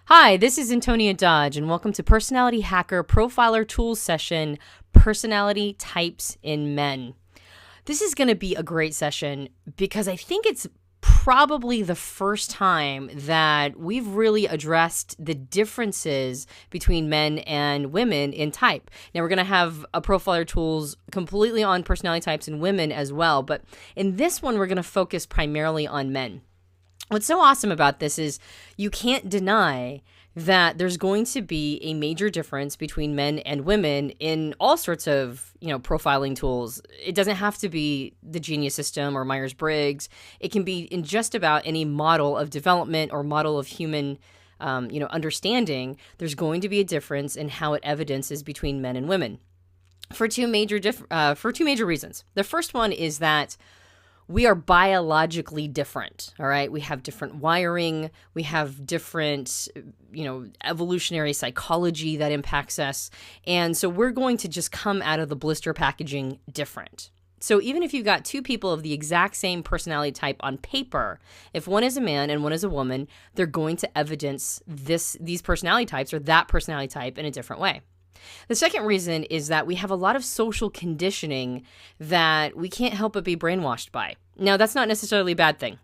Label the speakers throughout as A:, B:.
A: Hi, this is Antonia Dodge, and welcome to Personality Hacker Profiler Tools session, Personality Types in Men. This is going to be a great session because I think it's probably the first time that we've really addressed the differences between men and women in type. Now, we're going to have a Profiler Tools completely on personality types in women as well, but in this one, we're going to focus primarily on men. What's so awesome about this is you can't deny that there's going to be a major difference between men and women in all sorts of, profiling tools. It doesn't have to be the Genius system or Myers-Briggs. It can be in just about any model of development or model of human, understanding. There's going to be a difference in how it evidences between men and women for two major reasons. The first one is that we are biologically different, all right? We have different wiring. We have different, evolutionary psychology that impacts us. And so we're going to just come out of the blister packaging different. So even if you've got two people of the exact same personality type on paper, if one is a man and one is a woman, they're going to evidence these personality types or that personality type in a different way. The second reason is that we have a lot of social conditioning that we can't help but be brainwashed by. Now, that's not necessarily a bad thing.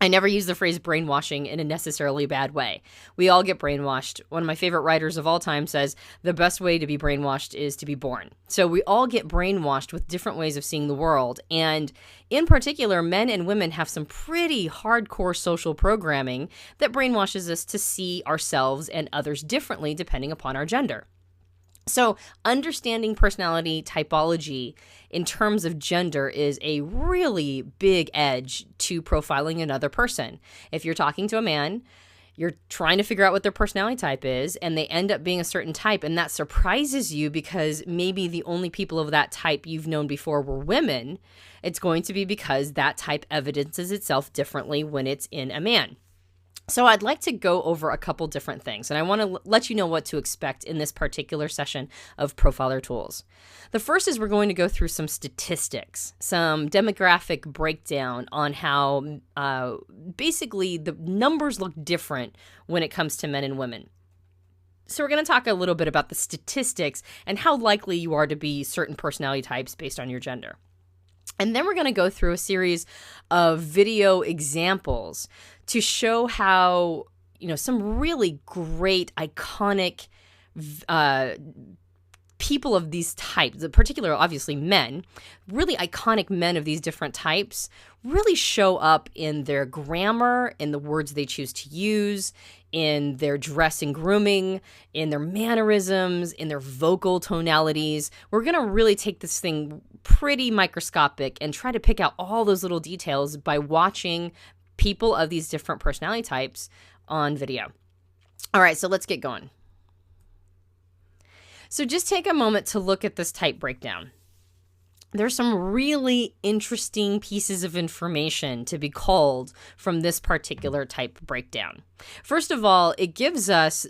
A: I never use the phrase brainwashing in a necessarily bad way. We all get brainwashed. One of my favorite writers of all time says, the best way to be brainwashed is to be born. So we all get brainwashed with different ways of seeing the world. And in particular, men and women have some pretty hardcore social programming that brainwashes us to see ourselves and others differently depending upon our gender. So understanding personality typology in terms of gender is a really big edge to profiling another person. If you're talking to a man, you're trying to figure out what their personality type is, and they end up being a certain type, and that surprises you because maybe the only people of that type you've known before were women. It's going to be because that type evidences itself differently when it's in a man. So I'd like to go over a couple different things, and I want to let you know what to expect in this particular session of Profiler Tools. The first is we're going to go through some statistics, some demographic breakdown on how basically the numbers look different when it comes to men and women. So we're going to talk a little bit about the statistics and how likely you are to be certain personality types based on your gender. And then we're going to go through a series of video examples to show how, some really great, iconic people of these types, particularly obviously men, really iconic men of these different types really show up in their grammar, in the words they choose to use, in their dress and grooming, in their mannerisms, in their vocal tonalities. We're going to really take this thing pretty microscopic and try to pick out all those little details by watching people of these different personality types on video. All right, so let's get going. So just take a moment to look at this type breakdown. There's some really interesting pieces of information to be culled from this particular type breakdown. First of all, it gives us,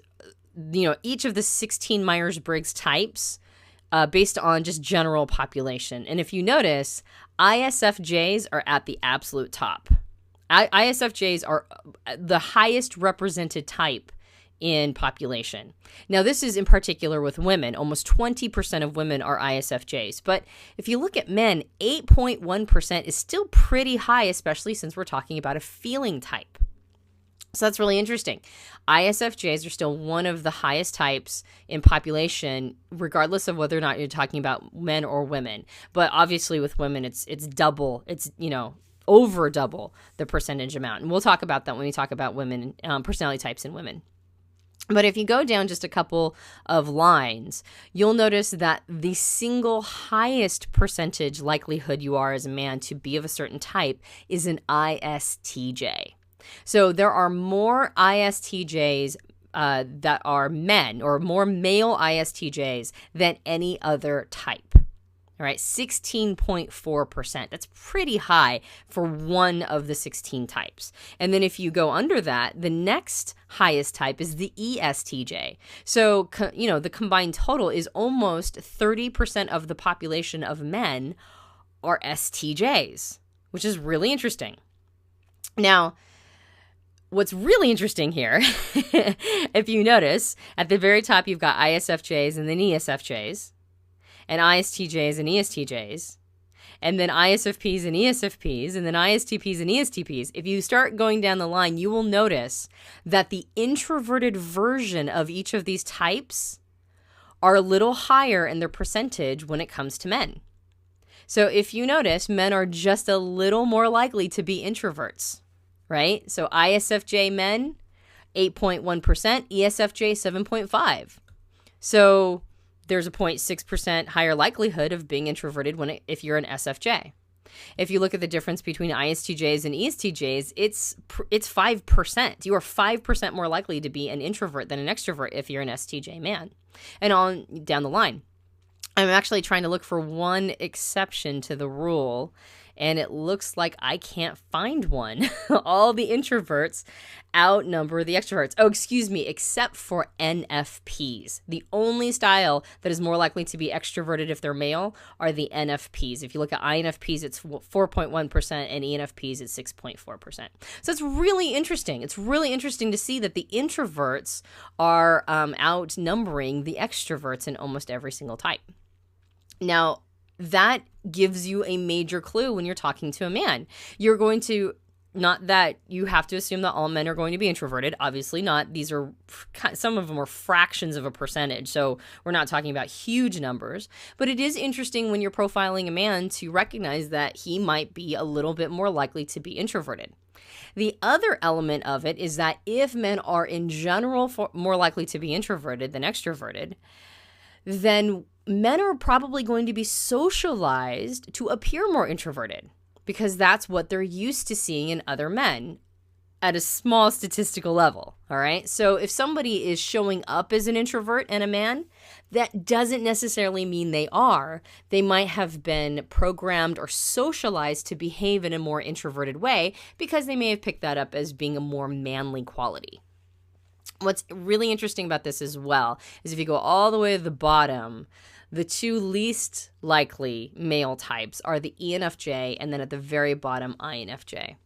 A: each of the 16 Myers-Briggs types based on just general population. And if you notice, ISFJs are at the absolute top. ISFJs are the highest represented type in population. Now, this is in particular with women. Almost 20% of women are ISFJs. But if you look at men, 8.1% is still pretty high, especially since we're talking about a feeling type. So that's really interesting. ISFJs are still one of the highest types in population, regardless of whether or not you're talking about men or women. But obviously with women, it's double. It's, over double the percentage amount. And we'll talk about that when we talk about women, personality types in women. But if you go down just a couple of lines, you'll notice that the single highest percentage likelihood you are as a man to be of a certain type is an ISTJ. So there are more ISTJs that are men, or more male ISTJs than any other type. All right, 16.4%. That's pretty high for one of the 16 types. And then if you go under that, the next highest type is the ESTJ. So, the combined total is almost 30% of the population of men are STJs, which is really interesting. Now, what's really interesting here, if you notice, at the very top, you've got ISFJs and then ESFJs, and ISTJs and ESTJs, and then ISFPs and ESFPs, and then ISTPs and ESTPs. If you start going down the line, you will notice that the introverted version of each of these types are a little higher in their percentage when it comes to men. So if you notice, men are just a little more likely to be introverts, right? So ISFJ men, 8.1%, ESFJ, 7.5%. So there's a 0.6% higher likelihood of being introverted if you're an SFJ. If you look at the difference between ISTJs and ESTJs, it's 5%. You are 5% more likely to be an introvert than an extrovert if you're an STJ man. And on down the line. I'm actually trying to look for one exception to the rule, and it looks like I can't find one. All the introverts outnumber the extroverts. Oh, excuse me, except for NFPs. The only style that is more likely to be extroverted if they're male are the NFPs. If you look at INFPs, it's 4.1%, and ENFPs, it's 6.4%. So it's really interesting. It's really interesting to see that the introverts are outnumbering the extroverts in almost every single type. Now, that gives you a major clue when you're talking to a man. You're going to, not that you have to assume that all men are going to be introverted. Obviously not. These are, some of them are fractions of a percentage. So we're not talking about huge numbers. But it is interesting when you're profiling a man to recognize that he might be a little bit more likely to be introverted. The other element of it is that if men are in general more likely to be introverted than extroverted, then men are probably going to be socialized to appear more introverted because that's what they're used to seeing in other men at a small statistical level, all right? So if somebody is showing up as an introvert and a man, that doesn't necessarily mean they are. They might have been programmed or socialized to behave in a more introverted way because they may have picked that up as being a more manly quality. What's really interesting about this as well is if you go all the way to the bottom, the two least likely male types are the ENFJ and then at the very bottom, INFJ.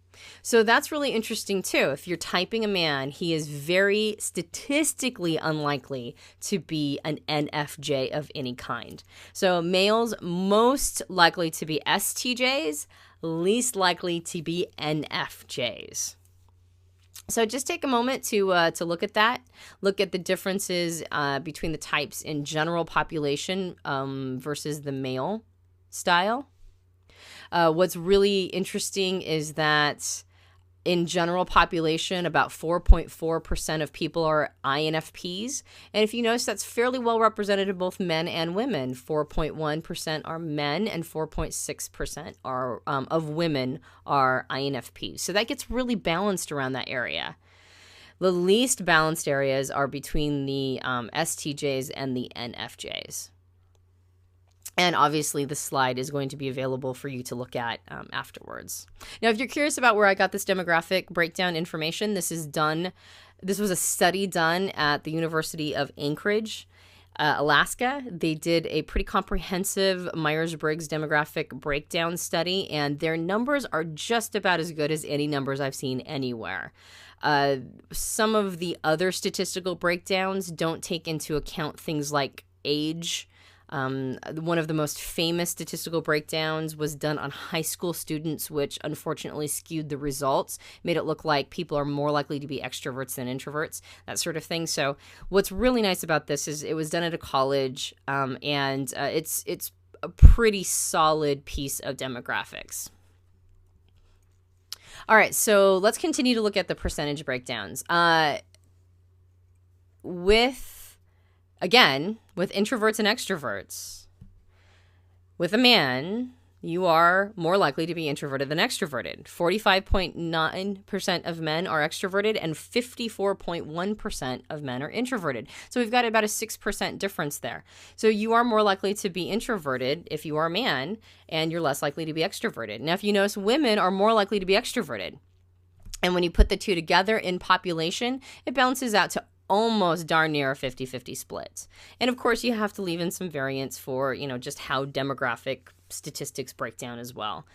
A: So that's really interesting too. If you're typing a man, he is very statistically unlikely to be an NFJ of any kind. So males most likely to be STJs, least likely to be NFJs. So just take a moment to look at that. Look at the differences between the types in general population versus the male style. What's really interesting is that in general population, about 4.4% of people are INFPs. And if you notice, that's fairly well represented in both men and women. 4.1% are men and 4.6% are of women are INFPs. So that gets really balanced around that area. The least balanced areas are between the STJs and the NFJs. And obviously, the slide is going to be available for you to look at afterwards. Now, if you're curious about where I got this demographic breakdown information, this was a study done at the University of Anchorage, Alaska. They did a pretty comprehensive Myers-Briggs demographic breakdown study, and their numbers are just about as good as any numbers I've seen anywhere. Some of the other statistical breakdowns don't take into account things like age. One of the most famous statistical breakdowns was done on high school students, which unfortunately skewed the results, made it look like people are more likely to be extroverts than introverts, that sort of thing. So what's really nice about this is it was done at a college, and it's a pretty solid piece of demographics. All right, so let's continue to look at the percentage breakdowns. Again, with introverts and extroverts, with a man, you are more likely to be introverted than extroverted. 45.9% of men are extroverted and 54.1% of men are introverted. So we've got about a 6% difference there. So you are more likely to be introverted if you are a man, and you're less likely to be extroverted. Now, if you notice, women are more likely to be extroverted. And when you put the two together in population, it balances out to almost darn near a 50-50 split. And of course, you have to leave in some variance for, just how demographic statistics break down as well.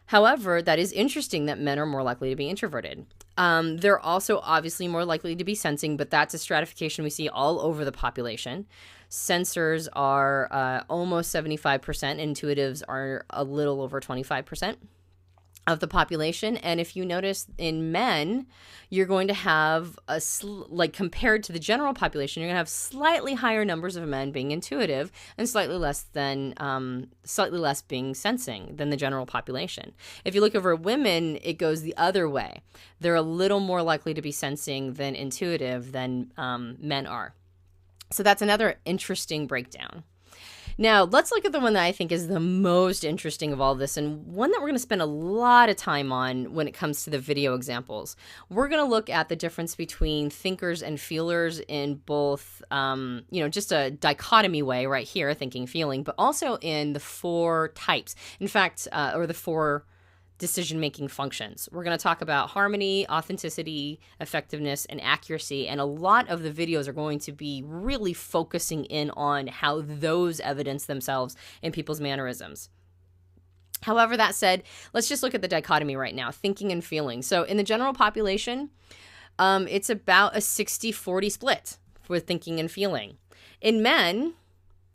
A: However, that is interesting that men are more likely to be introverted. They're also obviously more likely to be sensing, but that's a stratification we see all over the population. Sensors are almost 75%, intuitives are a little over 25% of the population. And if you notice in men, you're going to have like compared to the general population, you're going to have slightly higher numbers of men being intuitive and slightly less being sensing than the general population. If you look over women, it goes the other way. They're a little more likely to be sensing than intuitive than men are. So that's another interesting breakdown. Now, let's look at the one that I think is the most interesting of all this, and one that we're going to spend a lot of time on when it comes to the video examples. We're going to look at the difference between thinkers and feelers in both, just a dichotomy way right here, thinking, feeling, but also in the 4 types. In fact, or the 4 decision-making functions. We're going to talk about harmony, authenticity, effectiveness, and accuracy, and a lot of the videos are going to be really focusing in on how those evidence themselves in people's mannerisms. However, that said, let's just look at the dichotomy right now, thinking and feeling. So in the general population, it's about a 60-40 split for thinking and feeling. In men,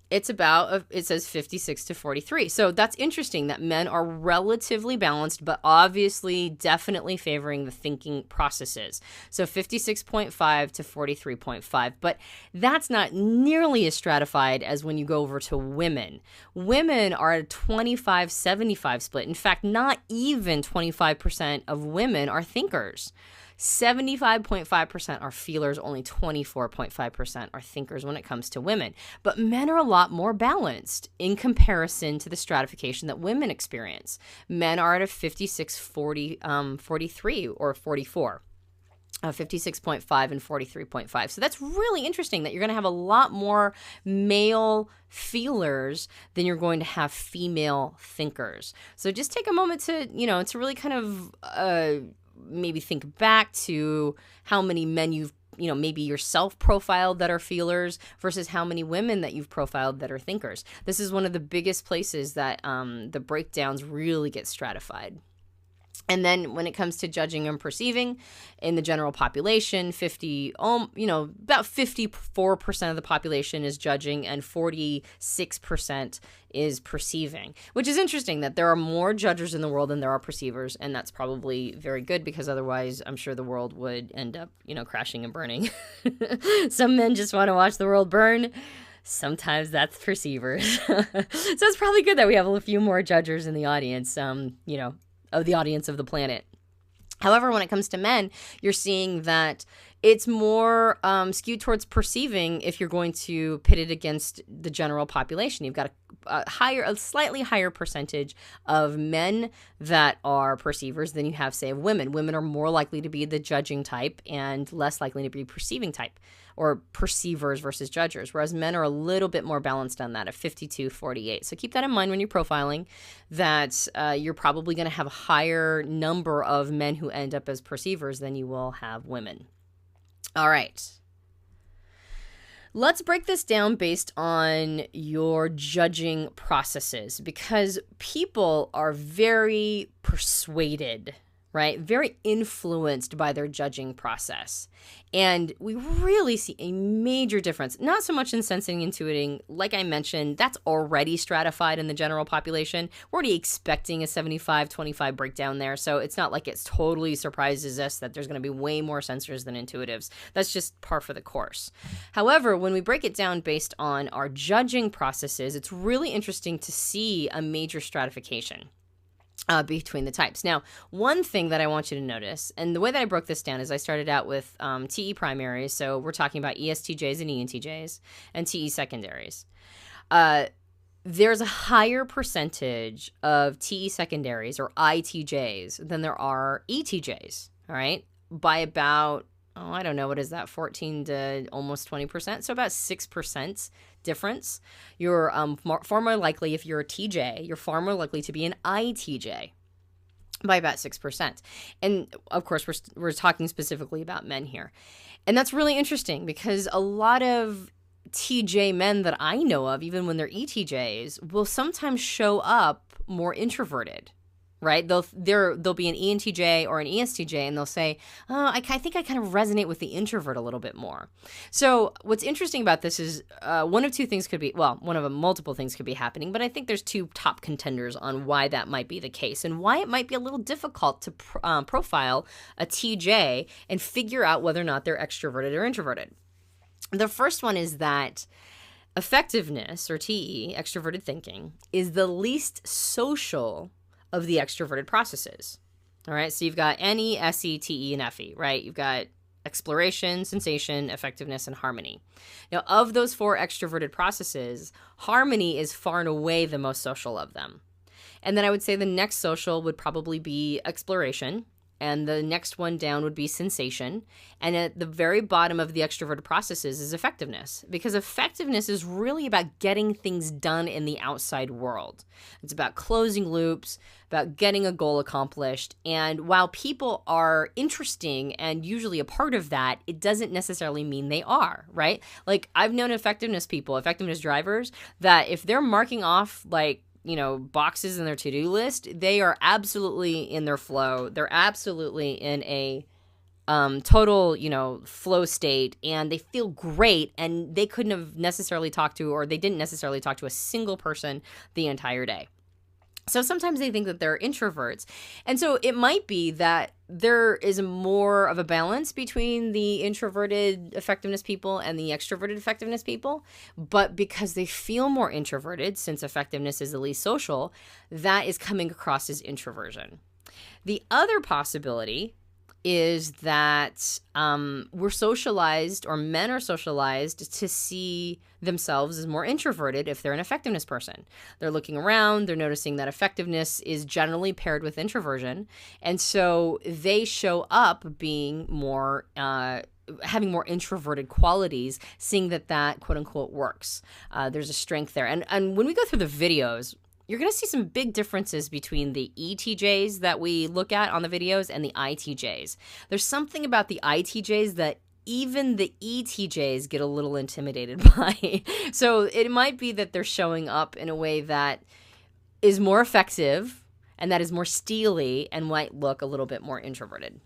A: it says 56-43. So that's interesting that men are relatively balanced, but obviously definitely favoring the thinking processes. So 56.5 to 43.5. But that's not nearly as stratified as when you go over to women. Women are a 25-75 split. In fact, not even 25% of women are thinkers. 75.5% are feelers, only 24.5% are thinkers when it comes to women. But men are a lot more balanced in comparison to the stratification that women experience. Men are at a 56-43 or 44. 56.5 and 43.5. So that's really interesting that you're going to have a lot more male feelers than you're going to have female thinkers. So just take a moment to really kind of maybe think back to how many men you've, maybe yourself profiled that are feelers versus how many women that you've profiled that are thinkers. This is one of the biggest places that the breakdowns really get stratified. And then when it comes to judging and perceiving in the general population, about 54% of the population is judging and 46% is perceiving, which is interesting that there are more judgers in the world than there are perceivers. And that's probably very good because otherwise I'm sure the world would end up, crashing and burning. Some men just want to watch the world burn. Sometimes that's perceivers. So it's probably good that we have a few more judgers in the audience, of the audience of the planet. However, when it comes to men, you're seeing that it's more skewed towards perceiving if you're going to pit it against the general population. You've got a slightly higher percentage of men that are perceivers than you have, say, of women. Women are more likely to be the judging type and less likely to be perceiving type, or perceivers versus judgers, whereas men are a little bit more balanced on that at 52-48. So keep that in mind when you're profiling, that you're probably going to have a higher number of men who end up as perceivers than you will have women. All right. Let's break this down based on your judging processes, because people are very persuaded, right? Very influenced by their judging process. And we really see a major difference, not so much in sensing and intuiting. Like I mentioned, that's already stratified in the general population. We're already expecting a 75-25 breakdown there. So it's not like it totally surprises us that there's going to be way more sensors than intuitives. That's just par for the course. However, when we break it down based on our judging processes, it's really interesting to see a major stratification between the types. Now, one thing that I want you to notice, and the way that I broke this down is I started out with TE primaries, so we're talking about ESTJs and ENTJs, and TE secondaries. There's a higher percentage of TE secondaries, or ITJs, than there are ETJs, all right? By about, I don't know, what is that, 14 to almost 20%, so about 6% difference. You're far more likely, if you're a TJ, you're far more likely to be an ITJ by about 6%. And of course, we're talking specifically about men here. And that's really interesting because a lot of TJ men that I know of, even when they're ETJs, will sometimes show up more introverted, right? They'll be an ENTJ or an ESTJ, and they'll say, oh, I think I kind of resonate with the introvert a little bit more. So what's interesting about this is one of two things could be, well, one of multiple things could be happening, but I think there's two top contenders on why that might be the case and why it might be a little difficult to profile a TJ and figure out whether or not they're extroverted or introverted. The first one is that effectiveness, or TE, extroverted thinking, is the least social of the extroverted processes. All right, so you've got NE, SE, TE, and FE, right? You've got exploration, sensation, effectiveness, and harmony. Now, of those four extroverted processes, harmony is far and away the most social of them. And then I would say the next social would probably be exploration, and the next one down would be sensation. And at the very bottom of the extroverted processes is effectiveness, because effectiveness is really about getting things done in the outside world. It's about closing loops, about getting a goal accomplished. And while people are interesting and usually a part of that, it doesn't necessarily mean they are, right? Like, I've known effectiveness people, effectiveness drivers, that if they're marking off boxes in their to-do list, they are absolutely in their flow. They're absolutely in a total, flow state, and they feel great, and they couldn't have necessarily talked to, or they didn't necessarily talk to a single person the entire day. So sometimes they think that they're introverts. And so it might be that there is more of a balance between the introverted effectiveness people and the extroverted effectiveness people. But because they feel more introverted, since effectiveness is the least social, that is coming across as introversion. The other possibility is that we're socialized, or men are socialized, to see themselves as more introverted if they're an effectiveness person. They're looking around, they're noticing that effectiveness is generally paired with introversion, and so they show up being more having more introverted qualities, seeing that quote unquote works. There's a strength there. And when we go through the videos, you're going to see some big differences between the ETJs that we look at on the videos and the ITJs. There's something about the ITJs that even the ETJs get a little intimidated by. So it might be that they're showing up in a way that is more effective and that is more steely and might look a little bit more introverted.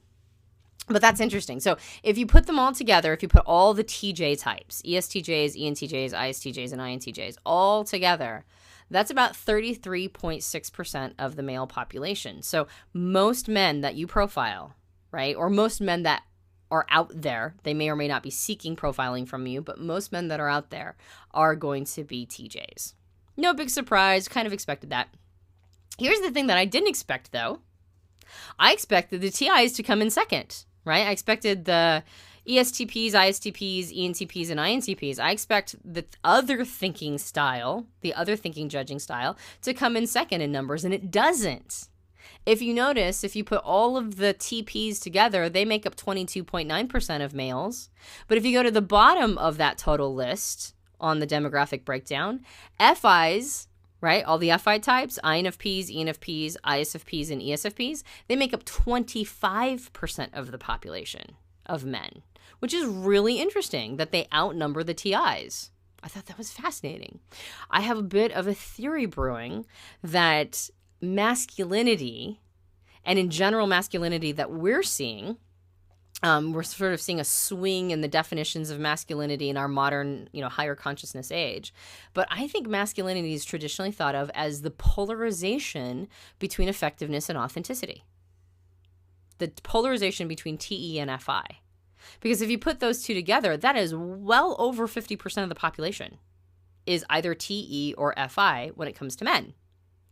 A: But that's interesting. So if you put them all together, if you put all the TJ types, ESTJs, ENTJs, ISTJs, and INTJs all together, that's about 33.6% of the male population. So most men that you profile, right, or most men that are out there, they may or may not be seeking profiling from you, but most men that are out there are going to be TJs. No big surprise, kind of expected that. Here's the thing that I didn't expect, though. I expected the TIs to come in second, right? I expected the ESTPs, ISTPs, ENTPs, and INTPs. I expect the other thinking style, the other thinking judging style, to come in second in numbers, and it doesn't. If you notice, if you put all of the TPs together, they make up 22.9% of males. But if you go to the bottom of that total list on the demographic breakdown, FIs, right, all the FI types, INFPs, ENFPs, ISFPs, and ESFPs, they make up 25% of the population of men, which is really interesting that they outnumber the TIs. I thought that was fascinating. I have a bit of a theory brewing that masculinity, and in general masculinity that we're seeing, we're sort of seeing a swing in the definitions of masculinity in our modern, higher consciousness age. But I think masculinity is traditionally thought of as the polarization between effectiveness and authenticity. The polarization between TE and FI. Because if you put those two together, that is well over 50% of the population is either TE or FI when it comes to men,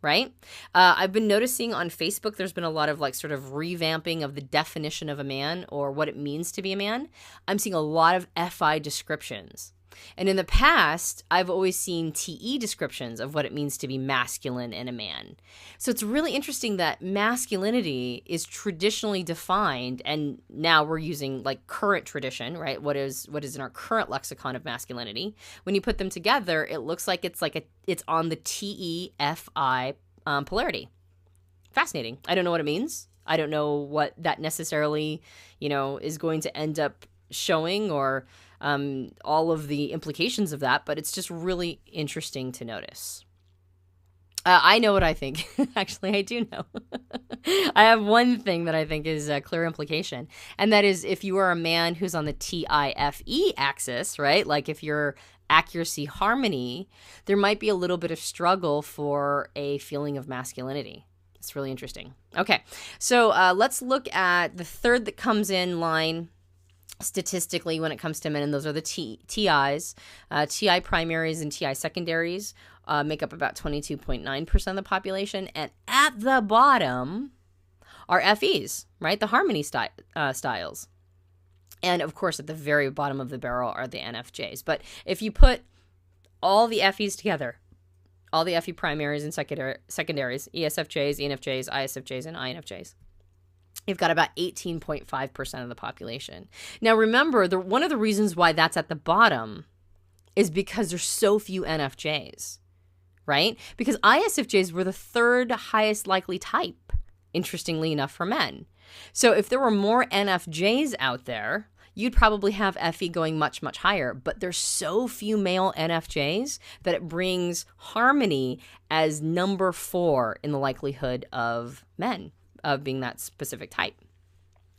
A: right? I've been noticing on Facebook there's been a lot of sort of revamping of the definition of a man or what it means to be a man. I'm seeing a lot of FI descriptions. And in the past, I've always seen TE descriptions of what it means to be masculine in a man. So it's really interesting that masculinity is traditionally defined, and now we're using current tradition, right? What is in our current lexicon of masculinity. When you put them together, it looks like it's on the TE-FI polarity. Fascinating. I don't know what it means. I don't know what that necessarily, is going to end up showing, or all of the implications of that, but it's just really interesting to notice. I know what I think. Actually, I do know. I have one thing that I think is a clear implication, and that is if you are a man who's on the TIFE axis, right? Like if you're accuracy harmony, there might be a little bit of struggle for a feeling of masculinity. It's really interesting. Okay, so let's look at the third that comes in line statistically when it comes to men, and those are the TIs. TI primaries and TI secondaries make up about 22.9% of the population, and at the bottom are FEs, right? The harmony styles. And of course, at the very bottom of the barrel are the NFJs. But if you put all the FEs together, all the FE primaries and secondaries, ESFJs, ENFJs, ISFJs, and INFJs, you've got about 18.5% of the population. Now, remember, one of the reasons why that's at the bottom is because there's so few NFJs, right? Because ISFJs were the third highest likely type, interestingly enough, for men. So if there were more NFJs out there, you'd probably have FE going much, much higher. But there's so few male NFJs that it brings harmony as number 4 in the likelihood of men of being that specific type.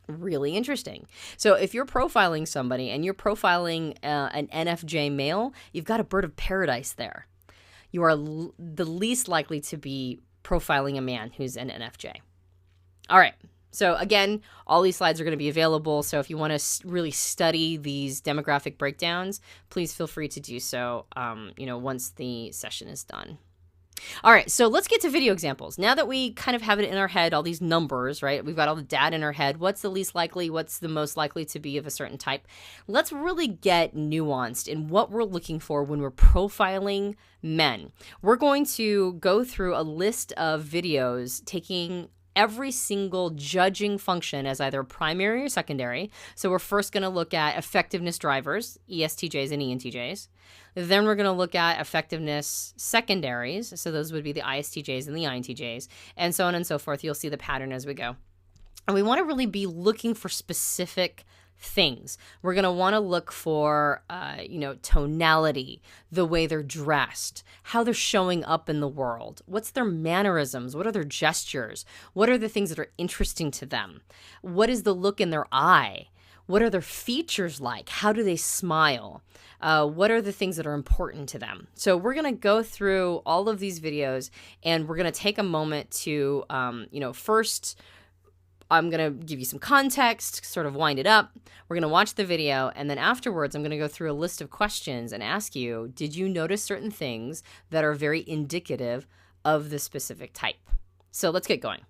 A: Really interesting. So if you're profiling somebody and you're profiling an NFJ male, you've got a bird of paradise there. You are the least likely to be profiling a man who's an NFJ. All right. So again, all these slides are going to be available. So if you want to really study these demographic breakdowns, please feel free to do so, once the session is done. All right, so let's get to video examples. Now that we kind of have it in our head, all these numbers, right? We've got all the data in our head. What's the least likely? What's the most likely to be of a certain type? Let's really get nuanced in what we're looking for when we're profiling men. We're going to go through a list of videos taking every single judging function as either primary or secondary. So we're first going to look at effectiveness drivers, ESTJs and ENTJs. Then we're going to look at effectiveness secondaries. So those would be the ISTJs and the INTJs, and so on and so forth. You'll see the pattern as we go. And we want to really be looking for specific things. We're going to want to look for, tonality, the way they're dressed, how they're showing up in the world, what's their mannerisms, what are their gestures, what are the things that are interesting to them, what is the look in their eye, what are their features like, how do they smile, what are the things that are important to them. So we're going to go through all of these videos, and we're going to take a moment to, first I'm going to give you some context, sort of wind it up. We're going to watch the video, and then afterwards I'm going to go through a list of questions and ask you, did you notice certain things that are very indicative of the specific type? So let's get going.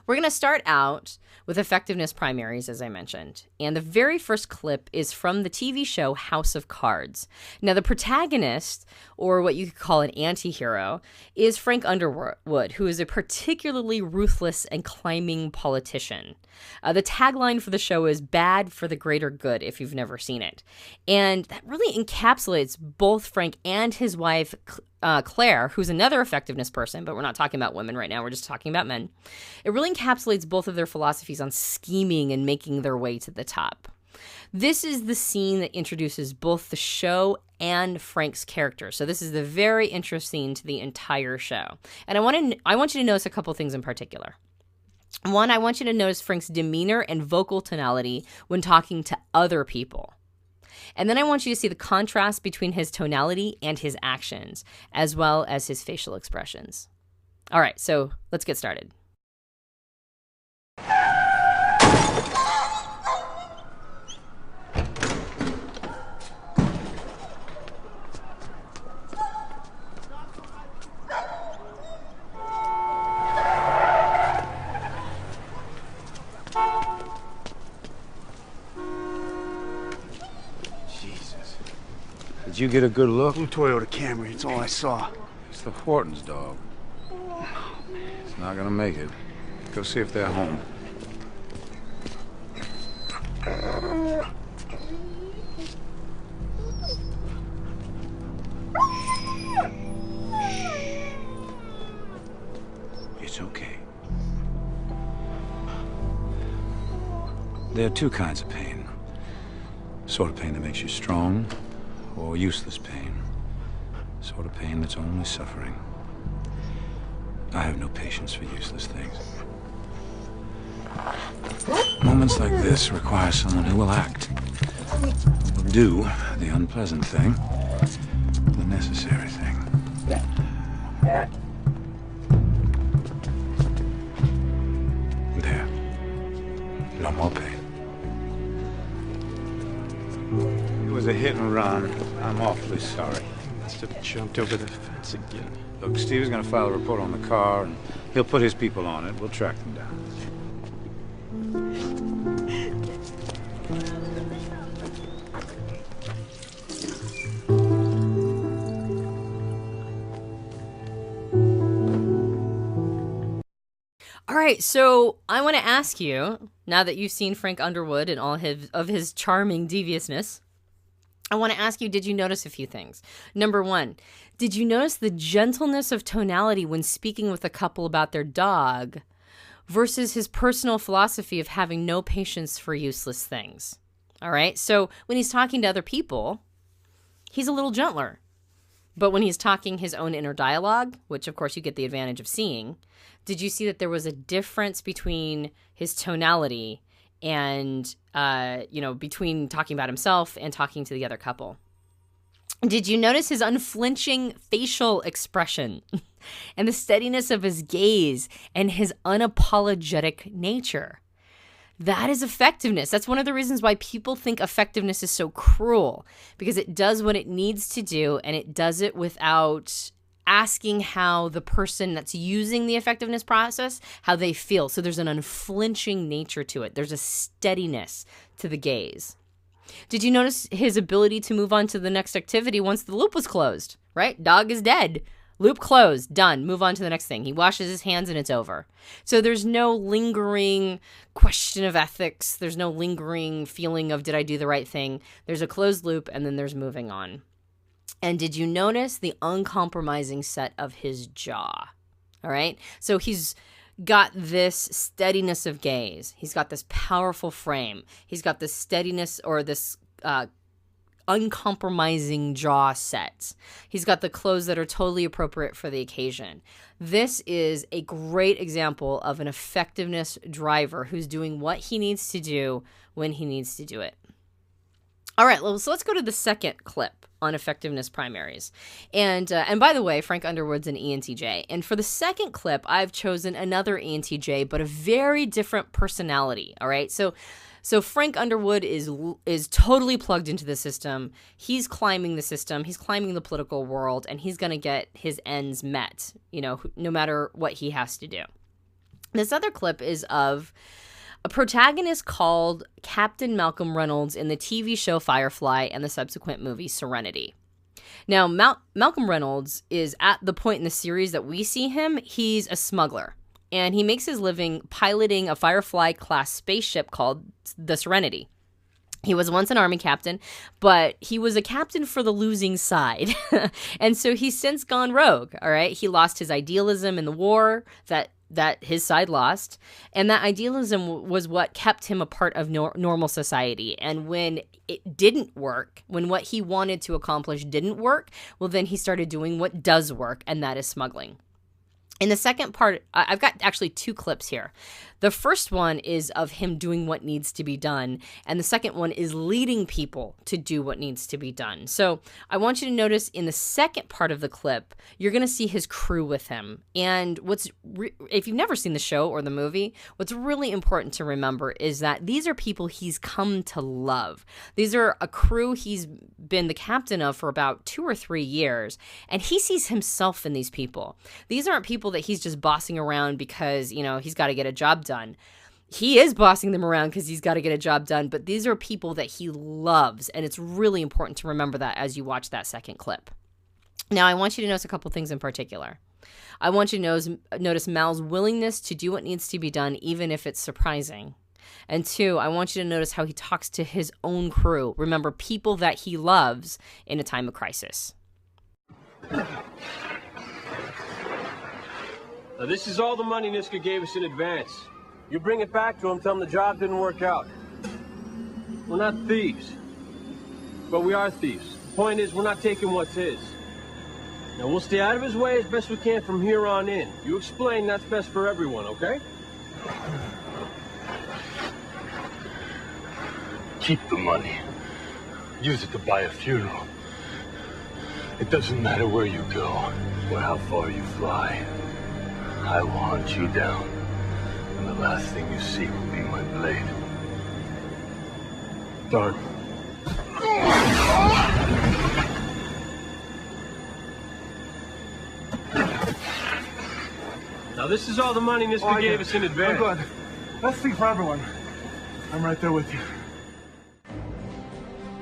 A: We're going to start out with effectiveness primaries, as I mentioned. And the very first clip is from the TV show House of Cards. Now, the protagonist, or what you could call an anti-hero, is Frank Underwood, who is a particularly ruthless and climbing politician. The tagline for the show is "Bad for the greater good," if you've never seen it. And that really encapsulates both Frank and his wife, Claire, who's another effectiveness person, but we're not talking about women right now. We're just talking about men. It really encapsulates both of their philosophies on scheming and making their way to the top. This is the scene that introduces both the show and Frank's character. So this is the very interesting to the entire show. And I want you to notice a couple things in particular. One, I want you to notice Frank's demeanor and vocal tonality when talking to other people. And then I want you to see the contrast between his tonality and his actions, as well as his facial expressions. All right, so let's get started.
B: Did you get a good look?
C: Blue Toyota Camry, it's all I saw.
B: It's the Hortons, dog. It's not gonna make it. Go see if they're home. It's okay. There are two kinds of pain. Sort of pain that makes you strong, or useless pain. Sort of pain that's only suffering. I have no patience for useless things. Moments like this require someone who will act. Who will do the unpleasant thing, the necessary thing. There. No more pain. It was a hit and run. I'm awfully sorry.
D: Must have jumped over the fence again.
B: Look, Steve is going to file a report on the car, and he'll put his people on it. We'll track them down.
A: All right, so I want to ask you, now that you've seen Frank Underwood and all his charming deviousness, I want to ask you, did you notice a few things? Number one, did you notice the gentleness of tonality when speaking with a couple about their dog versus his personal philosophy of having no patience for useless things? All right, so when he's talking to other people, he's a little gentler. But when he's talking his own inner dialogue, which of course you get the advantage of seeing, did you see that there was a difference between his tonality and, between talking about himself and talking to the other couple? Did you notice his unflinching facial expression and the steadiness of his gaze and his unapologetic nature? That is effectiveness. That's one of the reasons why people think effectiveness is so cruel, because it does what it needs to do, and it does it without asking how the person that's using the effectiveness process, how they feel. So there's an unflinching nature to it. There's a steadiness to the gaze. Did you notice his ability to move on to the next activity once the loop was closed, right? Dog is dead. Loop closed, done, move on to the next thing. He washes his hands and it's over. So there's no lingering question of ethics. There's no lingering feeling of, did I do the right thing? There's a closed loop and then there's moving on. And did you notice the uncompromising set of his jaw? All right. So he's got this steadiness of gaze. He's got this powerful frame. He's got this steadiness or this uncompromising jaw set. He's got the clothes that are totally appropriate for the occasion. This is a great example of an effectiveness driver who's doing what he needs to do when he needs to do it. All right, so let's go to the second clip on effectiveness primaries. And by the way, Frank Underwood's an ENTJ. And for the second clip, I've chosen another ENTJ, but a very different personality. All right, so Frank Underwood is totally plugged into the system. He's climbing the system. He's climbing the political world, and he's going to get his ends met, no matter what he has to do. This other clip is of a protagonist called Captain Malcolm Reynolds in the TV show Firefly and the subsequent movie Serenity. Now, Malcolm Reynolds is at the point in the series that we see him, he's a smuggler. And he makes his living piloting a Firefly-class spaceship called the Serenity. He was once an army captain, but he was a captain for the losing side. And so he's since gone rogue, all right? He lost his idealism in the war that his side lost. And that idealism was what kept him a part of normal society. And when it didn't work, when what he wanted to accomplish didn't work, well, then he started doing what does work, and that is smuggling. In the second part, I've got actually two clips here. The first one is of him doing what needs to be done, and the second one is leading people to do what needs to be done. So I want you to notice in the second part of the clip, you're going to see his crew with him. And if you've never seen the show or the movie, what's really important to remember is that these are people he's come to love. These are a crew he's been the captain of for about 2 or 3 years, and he sees himself in these people. These aren't people that he's just bossing around because, he's got to get a job done. He is bossing them around because he's got to get a job done, but these are people that he loves, and it's really important to remember that as you watch that second clip. Now, I want you to notice a couple things in particular. I want you to notice Mal's willingness to do what needs to be done, even if it's surprising. And 2, I want you to notice how he talks to his own crew. Remember, people that he loves in a time of crisis.
E: Now, this is all the money Niska gave us in advance. You bring it back to him, tell him the job didn't work out. We're not thieves. But we are thieves. The point is, we're not taking what's his. Now, we'll stay out of his way as best we can from here on in. You explain that's best for everyone, okay?
F: Keep the money. Use it to buy a funeral. It doesn't matter where you go or how far you fly. I will hunt you down, and the last thing you see will be my blade.
E: Done. Now, this is all the money Niska gave us in advance.
C: I'm good. Let's speak for everyone. I'm right there with you.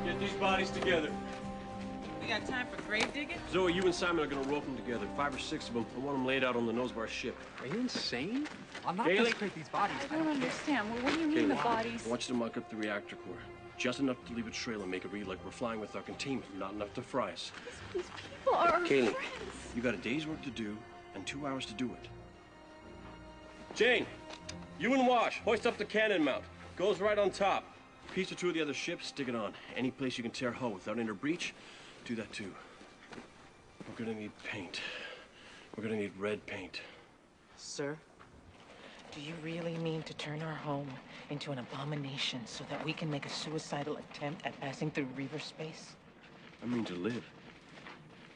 E: Get these bodies together.
G: We got time for grave digging?
E: Zoe, you and Simon are gonna rope them together. 5 or 6 of them. I want them laid out on the nose of our ship.
D: Are you insane? I'm not
E: Kaylee?
D: gonna scrape these bodies.
G: I don't understand. Well, what do you mean the bodies?
E: I want you to muck up the reactor core. Just enough to leave a trail and make it read like we're flying with our containment. Not enough to fry us.
G: These people are our
E: Kaylee,
G: friends.
E: you got a day's work to do and 2 hours to do it. Jane, you and Wash, hoist up the cannon mount. Goes right on top. Piece or two of the other ships, stick it on. Any place you can tear hull without inner breach, do that too. We're gonna need paint. We're gonna need red paint.
H: Sir, do you really mean to turn our home into an abomination so that we can make a suicidal attempt at passing through reaver space?
E: I mean to live.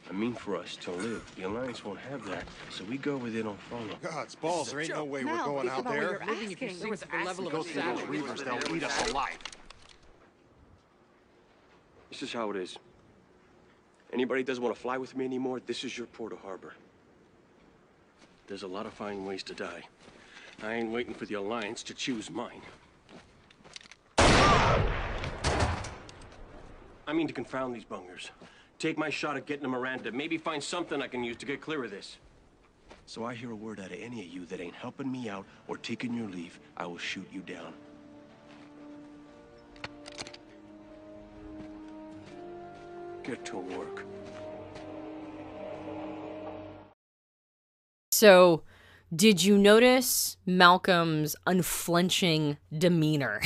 E: I mean for us to live. The Alliance won't have that, so we go where they don't follow.
I: God's balls, there ain't no way we're
G: Mel,
I: going
G: think
I: out
G: about what
I: there.
G: you're asking.
D: There was the level
I: Go
D: of
I: through those
D: savage.
I: reavers, they'll eat us alive.
E: This is how it is. Anybody doesn't want to fly with me anymore, this is your port of harbor. There's a lot of fine ways to die. I ain't waiting for the Alliance to choose mine. I mean to confound these bungers. Take my shot at getting to Miranda. Maybe find something I can use to get clear of this. So I hear a word out of any of you that ain't helping me out or taking your leave, I will shoot you down. Get to work.
A: So, did you notice Malcolm's unflinching demeanor?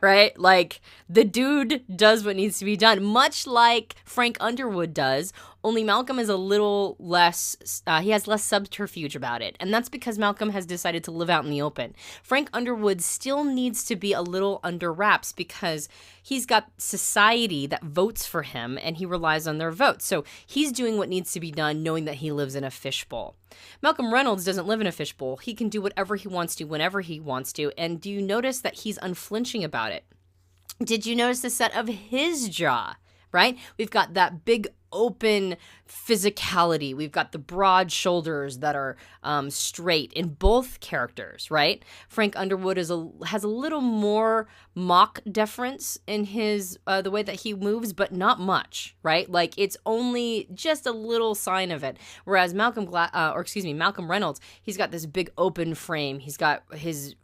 A: Right? Like, the dude does what needs to be done, much like Frank Underwood does, only Malcolm is a little less, he has less subterfuge about it. And that's because Malcolm has decided to live out in the open. Frank Underwood still needs to be a little under wraps because he's got society that votes for him and he relies on their votes. So he's doing what needs to be done knowing that he lives in a fishbowl. Malcolm Reynolds doesn't live in a fishbowl. He can do whatever he wants to whenever he wants to. And do you notice that he's unflinching about it? Did you notice the set of his jaw? Right? We've got that big open physicality. We've got the broad shoulders that are straight in both characters, right? Frank Underwood has a little more mock deference in his the way that he moves, but not much, right? Like it's only just a little sign of it. Whereas Malcolm Reynolds, he's got this big open frame. He's got his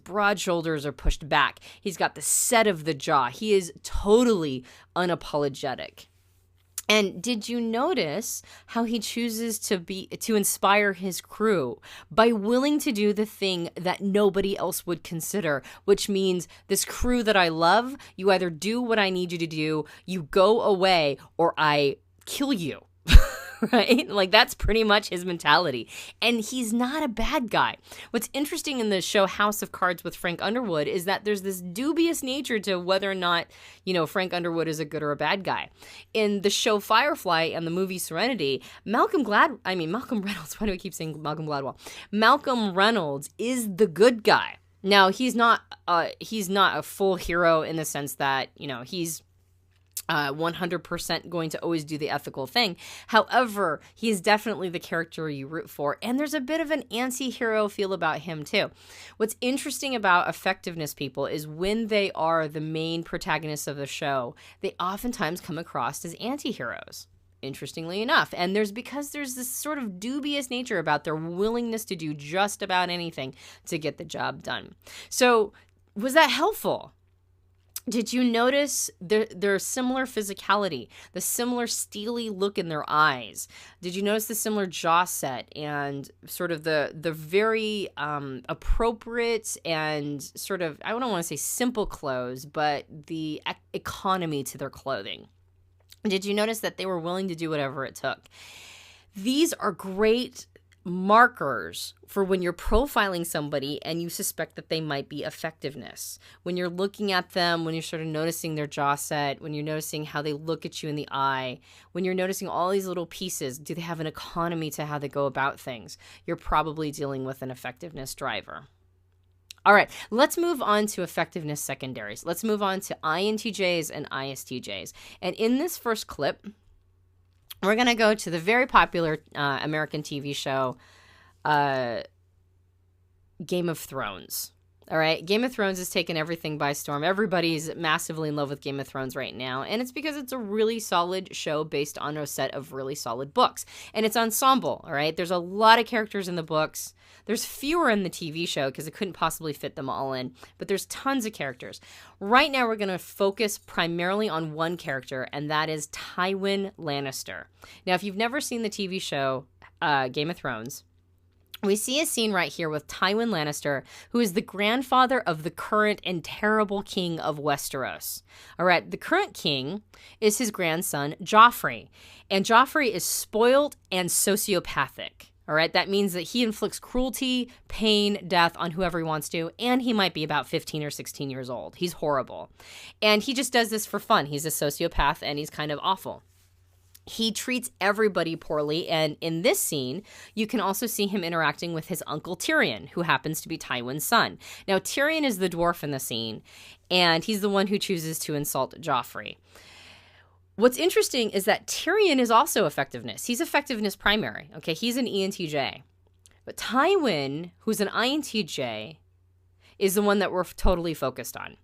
A: broad shoulders are pushed back. He's got the set of the jaw. He is totally unapologetic. And did you notice how he chooses to inspire his crew by willing to do the thing that nobody else would consider, which means this crew that I love, you either do what I need you to do, you go away, or I kill you. Right? Like that's pretty much his mentality. And he's not a bad guy. What's interesting in the show House of Cards with Frank Underwood is that there's this dubious nature to whether or not, Frank Underwood is a good or a bad guy. In the show Firefly and the movie Serenity, Malcolm Reynolds, why do I keep saying Malcolm Gladwell? Malcolm Reynolds is the good guy. Now, he's not a full hero in the sense that, he's 100% going to always do the ethical thing. However, he is definitely the character you root for, and there's a bit of an anti-hero feel about him too. What's interesting about effectiveness people is when they are the main protagonists of the show, they oftentimes come across as anti-heroes. Interestingly enough. And because there's this sort of dubious nature about their willingness to do just about anything to get the job done. So was that helpful? Did you notice their similar physicality, the similar steely look in their eyes? Did you notice the similar jaw set and sort of the very appropriate and sort of, I don't want to say simple clothes, but the economy to their clothing? Did you notice that they were willing to do whatever it took? These are great markers for when you're profiling somebody and you suspect that they might be effectiveness. When you're looking at them, when you're sort of noticing their jaw set, when you're noticing how they look at you in the eye, when you're noticing all these little pieces, do they have an economy to how they go about things? You're probably dealing with an effectiveness driver. All right, let's move on to effectiveness secondaries. Let's move on to INTJs and ISTJs. And in this first clip, we're going to go to the very popular American TV show, Game of Thrones. All right, Game of Thrones has taken everything by storm. Everybody's massively in love with Game of Thrones right now, and it's because it's a really solid show based on a set of really solid books. And it's ensemble, all right? There's a lot of characters in the books. There's fewer in the TV show because it couldn't possibly fit them all in, but there's tons of characters. Right now, we're going to focus primarily on one character, and that is Tywin Lannister. Now, if you've never seen the TV show Game of Thrones, we see a scene right here with Tywin Lannister, who is the grandfather of the current and terrible king of Westeros. All right, the current king is his grandson, Joffrey, and Joffrey is spoiled and sociopathic. All right, that means that he inflicts cruelty, pain, death on whoever he wants to, and he might be about 15 or 16 years old. He's horrible. And he just does this for fun. He's a sociopath, and he's kind of awful. He treats everybody poorly, and in this scene, you can also see him interacting with his uncle Tyrion, who happens to be Tywin's son. Now, Tyrion is the dwarf in the scene, and he's the one who chooses to insult Joffrey. What's interesting is that Tyrion is also effectiveness. He's effectiveness primary, okay? He's an ENTJ. But Tywin, who's an INTJ, is the one that we're totally focused on.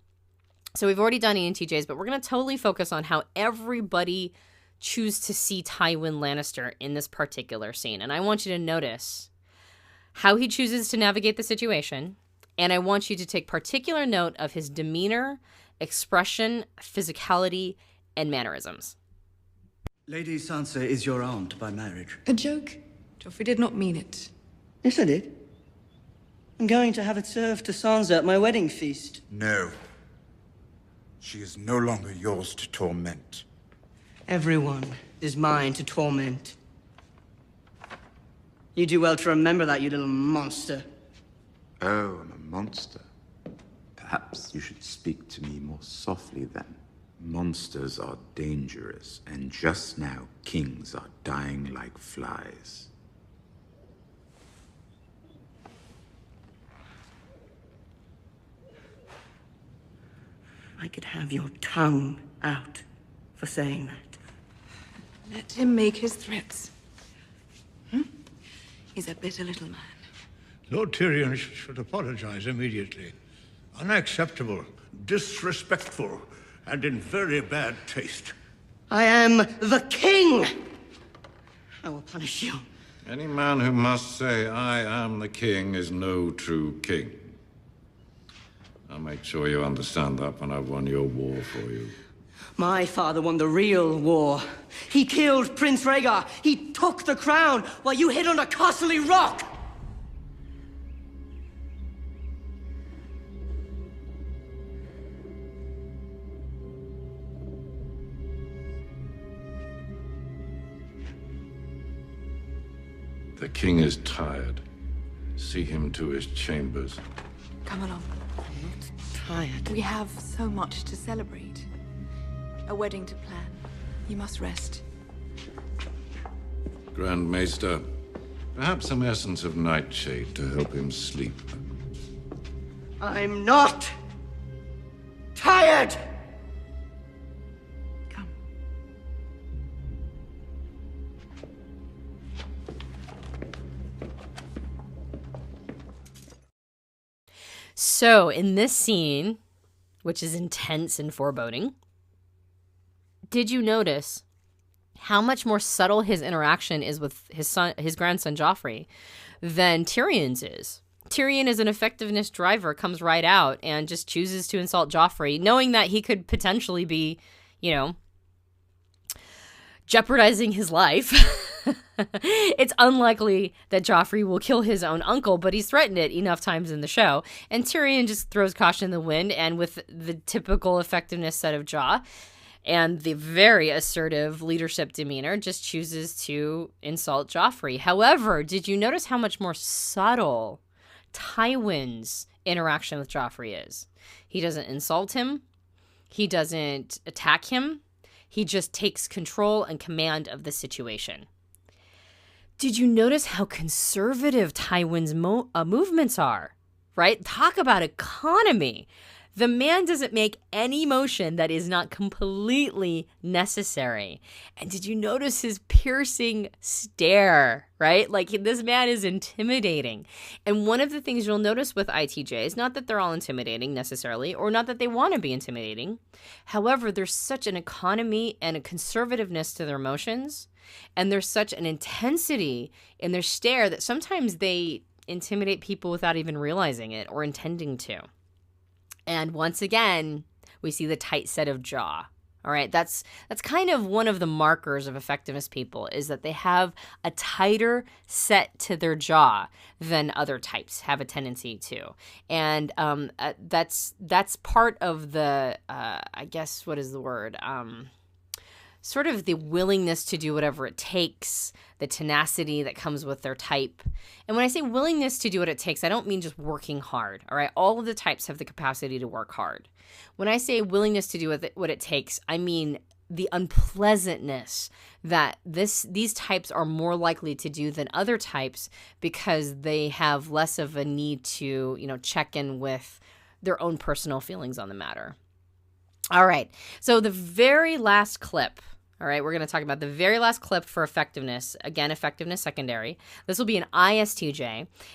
A: So we've already done ENTJs, but we're going to totally focus on how everybody choose to see Tywin Lannister in this particular scene. And I want you to notice how he chooses to navigate the situation. And I want you to take particular note of his demeanor, expression, physicality, and mannerisms.
J: Lady Sansa is your aunt by marriage.
K: A joke? Joffrey did not mean it.
J: Yes, I did. I'm going to have it served to Sansa at my wedding feast.
L: No. She is no longer yours to torment.
J: Everyone is mine to torment. You do well to remember that, you little monster.
M: Oh, I'm a monster. Perhaps you should speak to me more softly then. Monsters are dangerous, and just now kings are dying like flies.
J: I could have your tongue out for saying that.
K: Let him make his threats. He's a bitter little man.
C: Lord Tyrion should apologize immediately. Unacceptable, disrespectful, and in very bad taste.
J: I am the king! I will punish you.
B: Any man who must say, I am the king, is no true king. I'll make sure you understand that when I've won your war for you.
J: My father won the real war. He killed Prince Rhaegar. He took the crown while you hid under Castle Rock.
B: The king is tired. See him to his chambers.
K: Come along.
J: I'm not tired.
K: We have so much to celebrate. A wedding to plan. You must rest.
B: Grand Maester, perhaps some essence of nightshade to help him sleep.
J: I'm not tired!
K: Come.
A: So, in this scene, which is intense and foreboding, did you notice how much more subtle his interaction is with his grandson Joffrey than Tyrion's is? Tyrion is an effectiveness driver, comes right out and just chooses to insult Joffrey, knowing that he could potentially be, jeopardizing his life. It's unlikely that Joffrey will kill his own uncle, but he's threatened it enough times in the show. And Tyrion just throws caution in the wind, and with the typical effectiveness set of jaw, And the very assertive leadership demeanor just chooses to insult Joffrey. However, did you notice how much more subtle Tywin's interaction with Joffrey is? He doesn't insult him. He doesn't attack him. He just takes control and command of the situation. Did you notice how conservative Tywin's movements are? Right? Talk about economy. The man doesn't make any motion that is not completely necessary. And did you notice his piercing stare, right? Like, this man is intimidating. And one of the things you'll notice with ITJs, not that they're all intimidating necessarily, or not that they want to be intimidating. However, there's such an economy and a conservativeness to their motions, and there's such an intensity in their stare that sometimes they intimidate people without even realizing it or intending to. And once again, we see the tight set of jaw. All right, that's kind of one of the markers of effectiveness people, is that they have a tighter set to their jaw than other types have a tendency to. And that's part of the, I guess, what is the word? Sort of the willingness to do whatever it takes, the tenacity that comes with their type. And when I say willingness to do what it takes, I don't mean just working hard, all right? All of the types have the capacity to work hard. When I say willingness to do what it takes, I mean the unpleasantness that these types are more likely to do than other types, because they have less of a need to, check in with their own personal feelings on the matter. All right, so the very last clip. All right, we're going to talk about the very last clip for effectiveness. Again, effectiveness secondary. This will be an ISTJ.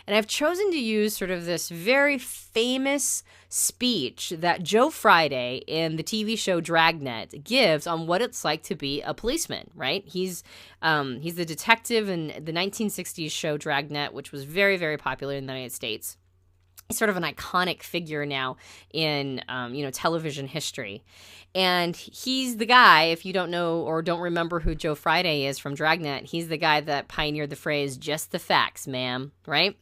A: And I've chosen to use sort of this very famous speech that Joe Friday in the TV show Dragnet gives on what it's like to be a policeman, right? He's the detective in the 1960s show Dragnet, which was very, very popular in the United States. He's sort of an iconic figure now in, television history. And he's the guy, if you don't know or don't remember who Joe Friday is from Dragnet, he's the guy that pioneered the phrase, "just the facts, ma'am," right?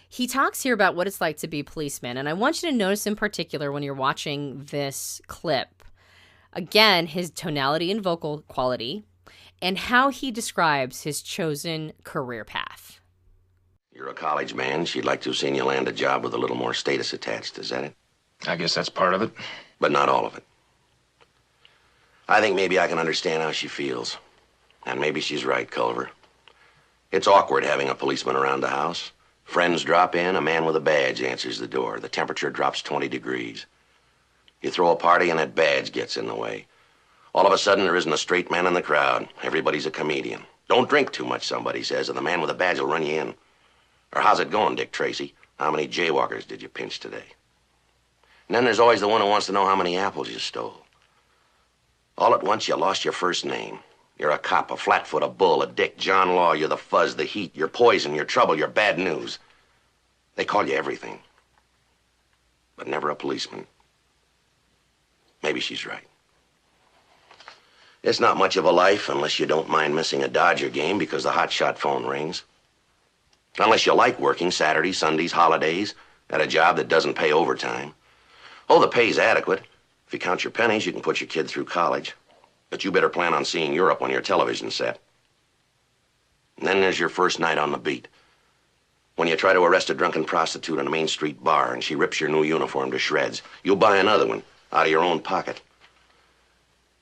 A: He talks here about what it's like to be a policeman. And I want you to notice in particular when you're watching this clip, again, his tonality and vocal quality, and how he describes his chosen career path.
N: You're a college man. She'd like to have seen you land a job with a little more status attached. Is that it?
O: I guess that's part of it.
N: But not all of it. I think maybe I can understand how she feels. And maybe she's right, Culver. It's awkward having a policeman around the house. Friends drop in, a man with a badge answers the door. The temperature drops 20 degrees. You throw a party and that badge gets in the way. All of a sudden, there isn't a straight man in the crowd. Everybody's a comedian. Don't drink too much, somebody says, and the man with a badge will run you in. Or how's it going, Dick Tracy? How many jaywalkers did you pinch today? And then there's always the one who wants to know how many apples you stole. All at once, you lost your first name. You're a cop, a flatfoot, a bull, a dick, John Law. You're the fuzz, the heat. You're poison, you're trouble, you're bad news. They call you everything. But never a policeman. Maybe she's right. It's not much of a life unless you don't mind missing a Dodger game because the hotshot phone rings. Unless you like working Saturdays, Sundays, holidays, at a job that doesn't pay overtime. Oh, the pay's adequate. If you count your pennies, you can put your kid through college. But you better plan on seeing Europe on your television set. And then there's your first night on the beat. When you try to arrest a drunken prostitute in a Main Street bar and she rips your new uniform to shreds, you'll buy another one out of your own pocket.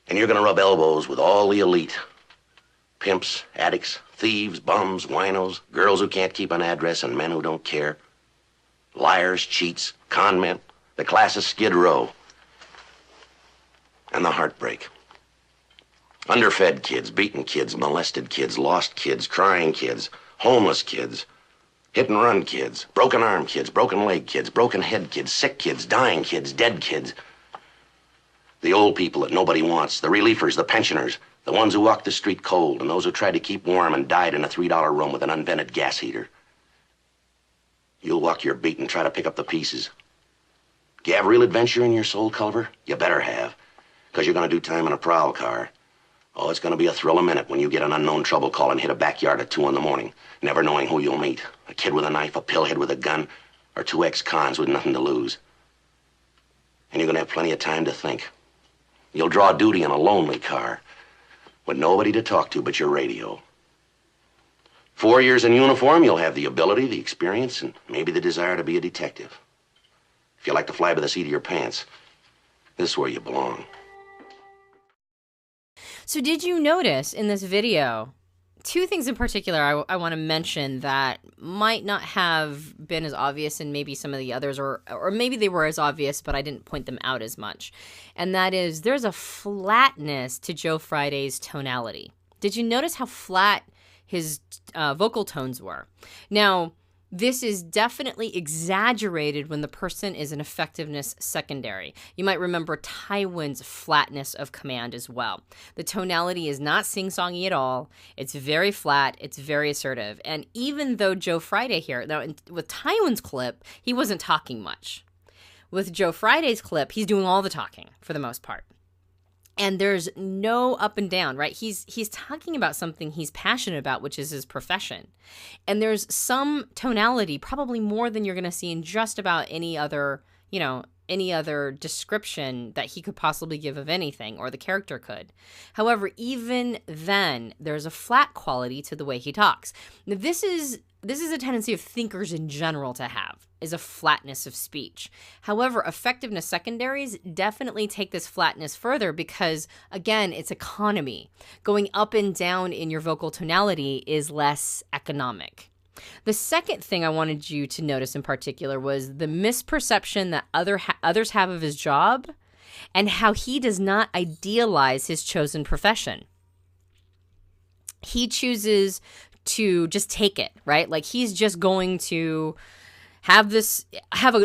N: And you're gonna rub elbows with all the elite. Pimps, addicts, thieves, bums, winos, girls who can't keep an address, and men who don't care. Liars, cheats, con men, the class of Skid Row. And the heartbreak. Underfed kids, beaten kids, molested kids, lost kids, crying kids, homeless kids, hit-and-run kids, broken arm kids, broken leg kids, broken head kids, sick kids, dying kids, dead kids. The old people that nobody wants, the reliefers, the pensioners, the ones who walked the street cold, and those who tried to keep warm and died in a $3 room with an unvented gas heater. You'll walk your beat and try to pick up the pieces. Do you have real adventure in your soul, Culver? You better have, because you're going to do time in a prowl car. Oh, it's going to be a thrill a minute when you get an unknown trouble call and hit a backyard at 2 in the morning, never knowing who you'll meet. A kid with a knife, a pillhead with a gun, or 2 ex-cons with nothing to lose. And you're going to have plenty of time to think. You'll draw duty in a lonely car with nobody to talk to but your radio. 4 years in uniform, you'll have the ability, the experience, and maybe the desire to be a detective. If you like to fly by the seat of your pants, this is where you belong.
A: So did you notice in this video, two things in particular I want to mention that might not have been as obvious in maybe some of the others, or maybe they were as obvious, but I didn't point them out as much. And that is, there's a flatness to Joe Friday's tonality. Did you notice how flat his vocal tones were? Now, this is definitely exaggerated when the person is an effectiveness secondary. You might remember Tywin's flatness of command as well. The tonality is not sing-songy at all. It's very flat. It's very assertive. And even though Joe Friday here, now with Tywin's clip, he wasn't talking much. With Joe Friday's clip, he's doing all the talking for the most part. And there's no up and down, right? He's talking about something he's passionate about, which is his profession. And there's some tonality, probably more than you're going to see in just about any other, any other description that he could possibly give of anything, or the character could. However, even then, there's a flat quality to the way he talks. Now, this is a tendency of thinkers in general to have, is a flatness of speech. However, effectiveness secondaries definitely take this flatness further because, again, it's economy. Going up and down in your vocal tonality is less economic. The second thing I wanted you to notice in particular was the misperception that others have of his job and how he does not idealize his chosen profession. He chooses to just take it, right? Like he's just going to have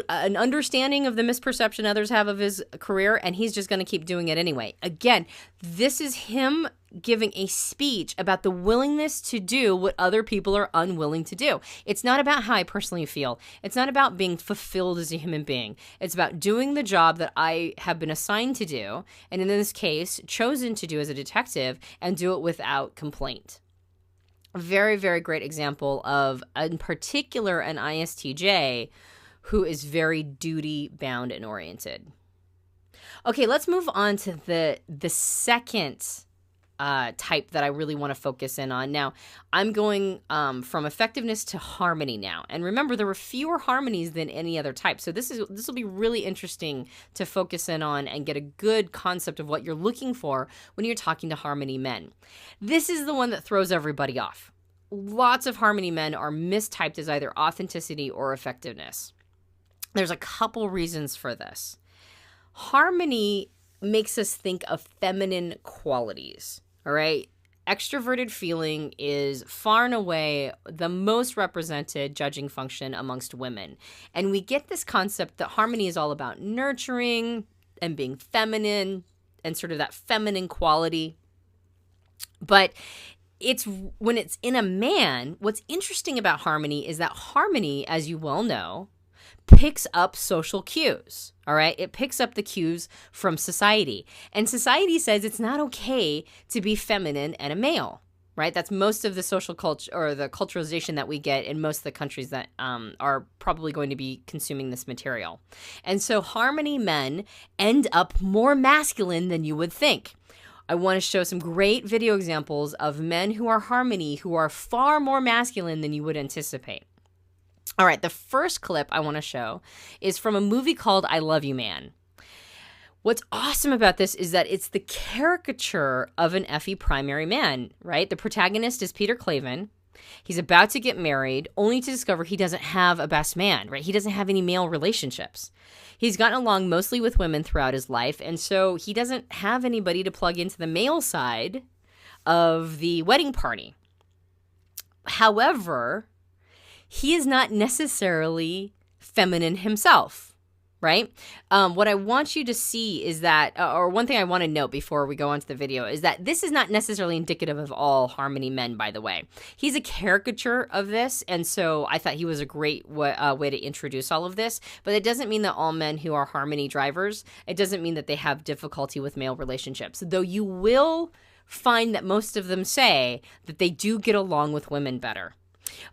A: an understanding of the misperception others have of his career, and he's just going to keep doing it anyway. Again, this is him giving a speech about the willingness to do what other people are unwilling to do. It's not about how I personally feel. It's not about being fulfilled as a human being. It's about doing the job that I have been assigned to do, and in this case, chosen to do as a detective, and do it without complaint. A very, very great example of, in particular, an ISTJ who is very duty-bound and oriented. Okay, let's move on to the second type that I really want to focus in on. Now, I'm going from effectiveness to harmony now. And remember, there were fewer harmonies than any other type. So this will be really interesting to focus in on and get a good concept of what you're looking for when you're talking to harmony men. This is the one that throws everybody off. Lots of harmony men are mistyped as either authenticity or effectiveness. There's a couple reasons for this. Harmony makes us think of feminine qualities. All right. Extroverted feeling is far and away the most represented judging function amongst women. And we get this concept that harmony is all about nurturing and being feminine and sort of that feminine quality. But when it's in a man, what's interesting about harmony is that harmony, as you well know, picks up social cues, all right? It picks up the cues from society. And society says it's not okay to be feminine and a male, right? That's most of the social culture, or the culturalization that we get in most of the countries that are probably going to be consuming this material. And so harmony men end up more masculine than you would think. I want to show some great video examples of men who are harmony, who are far more masculine than you would anticipate. All right, the first clip I want to show is from a movie called I Love You, Man. What's awesome about this is that it's the caricature of an FE primary man, right? The protagonist is Peter Clavin. He's about to get married, only to discover he doesn't have a best man, right? He doesn't have any male relationships. He's gotten along mostly with women throughout his life, and so he doesn't have anybody to plug into the male side of the wedding party. However, he is not necessarily feminine himself, right? What I want you to see is that, or one thing I want to note before we go on to the video, is that this is not necessarily indicative of all harmony men, by the way. He's a caricature of this, and so I thought he was a great way to introduce all of this, but it doesn't mean that all men who are harmony drivers, it doesn't mean that they have difficulty with male relationships, though you will find that most of them say that they do get along with women better.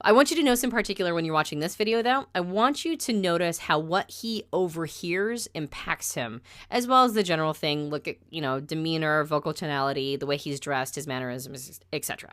A: I want you to notice in particular when you're watching this video, though, I want you to notice how what he overhears impacts him, as well as the general thing. Look at, demeanor, vocal tonality, the way he's dressed, his mannerisms, etc.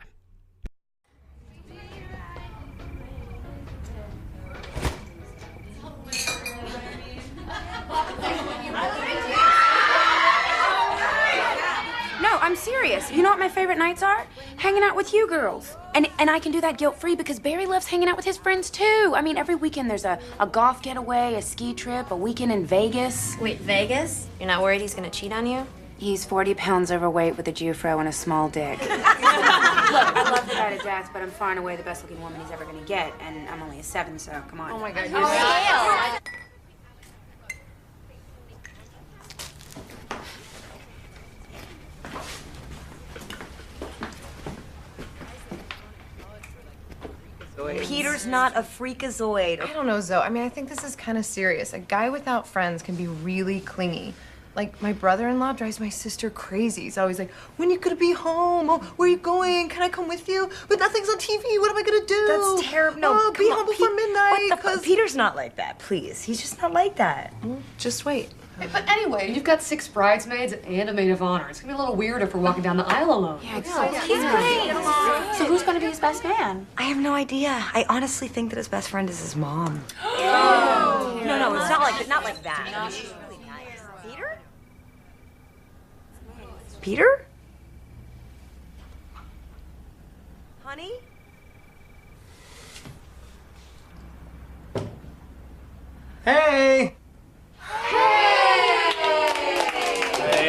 O: No, I'm serious. You know what my favorite nights are? Hanging out with you girls. And I can do that guilt-free because Barry loves hanging out with his friends too. I mean, every weekend there's a golf getaway, a ski trip, a weekend in Vegas.
P: Wait, Vegas? You're not worried he's gonna cheat on you?
O: He's 40 pounds overweight with a Jufro and a small dick. Look, I love the guy to death, but I'm far and away the best looking woman he's ever gonna get, and I'm only a 7, so come on.
P: Oh my God, you're
Q: Peter's not a freakazoid.
R: I don't know, Zoe. I mean, I think this is kind of serious. A guy without friends can be really clingy. Like, my brother-in-law drives my sister crazy. He's always like, when are you gonna be home? Oh, where are you going? Can I come with you? But nothing's on TV. What am I gonna do?
Q: That's terrible. No,
R: oh, be home before midnight.
Q: What the Peter's not like that, please. He's just not like that.
R: Well, just wait.
S: But anyway, you've got 6 bridesmaids and a maid of honor. It's gonna be a little weird if we're walking down the aisle alone.
O: Yeah, exactly. He's great. So who's gonna be his best man?
Q: I have no idea. I honestly think that his best friend is his mom. Oh. No, it's not like that. I mean, she's really nice. Peter? Peter? Honey?
T: Hey!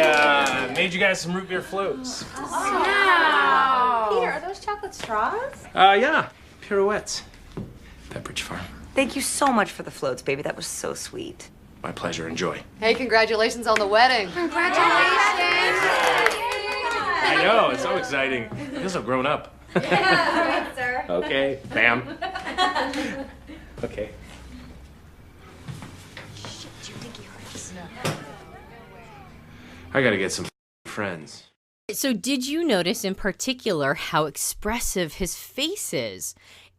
T: I made you guys some root beer floats.
O: Wow. Peter, are those chocolate straws?
T: Yeah, pirouettes. Pepperidge Farm.
Q: Thank you so much for the floats, baby. That was so sweet.
T: My pleasure. Enjoy.
S: Hey, congratulations on the wedding.
O: Congratulations.
T: I know, it's so exciting. I feel so grown up.
O: Yeah, right, sir.
T: Okay, bam. Okay. I gotta get some friends.
A: So did you notice in particular how expressive his face is?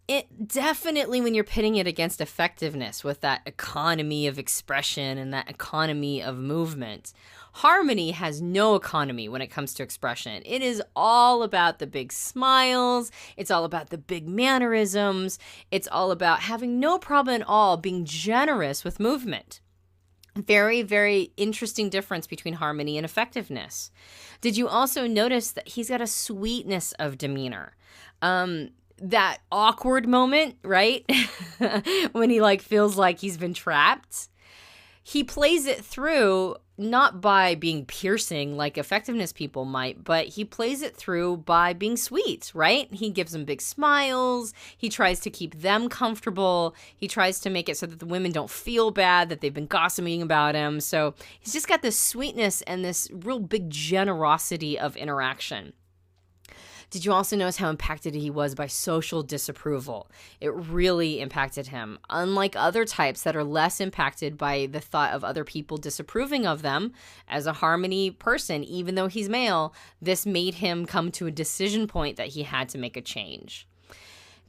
A: It definitely, when you're pitting it against effectiveness with that economy of expression and that economy of movement, Harmony has no economy when it comes to expression. It is all about the big smiles. It's all about the big mannerisms. It's all about having no problem at all being generous with movement. Very, very interesting difference between harmony and effectiveness. Did you also notice that he's got a sweetness of demeanor? That awkward moment, right? When he feels like he's been trapped. He plays it through not by being piercing like effectiveness people might, but he plays it through by being sweet, right? He gives them big smiles. He tries to keep them comfortable. He tries to make it so that the women don't feel bad that they've been gossiping about him. So he's just got this sweetness and this real big generosity of interaction. Did you also notice how impacted he was by social disapproval? It really impacted him. Unlike other types that are less impacted by the thought of other people disapproving of them, as a harmony person, even though he's male, this made him come to a decision point that he had to make a change.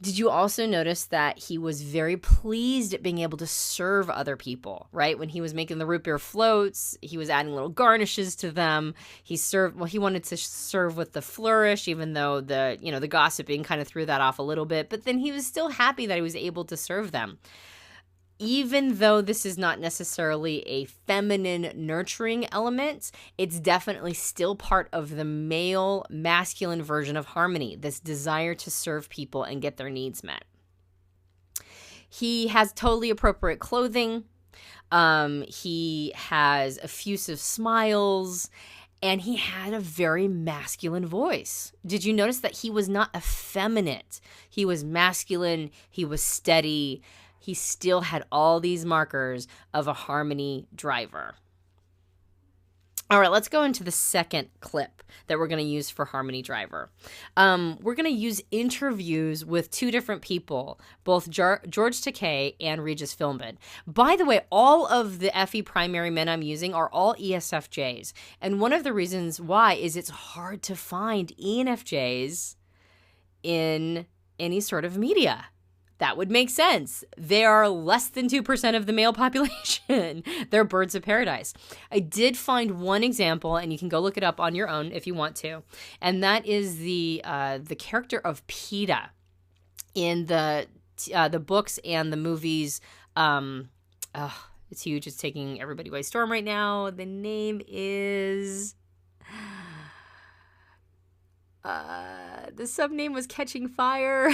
A: Did you also notice that he was very pleased at being able to serve other people, right? When he was making the root beer floats, he was adding little garnishes to them. He wanted to serve with the flourish, even though the gossiping kind of threw that off a little bit, but then he was still happy that he was able to serve them. Even though this is not necessarily a feminine nurturing element, it's definitely still part of the male masculine version of harmony, this desire to serve people and get their needs met. He has totally appropriate clothing. He has effusive smiles, and he had a very masculine voice. Did you notice that he was not effeminate? He was masculine. He was steady. He still had all these markers of a harmony driver. All right, let's go into the second clip that we're going to use for harmony driver. We're going to use interviews with 2 different people, both George Takei and Regis Philbin. By the way, all of the FE primary men I'm using are all ESFJs. And one of the reasons why is it's hard to find ENFJs in any sort of media. That would make sense. They are less than 2% of the male population. They're birds of paradise. I did find one example, and you can go look it up on your own if you want to, and that is the character of PETA in the books and the movies. It's huge. It's taking everybody by storm right now. The name is... the sub-name was Catching Fire.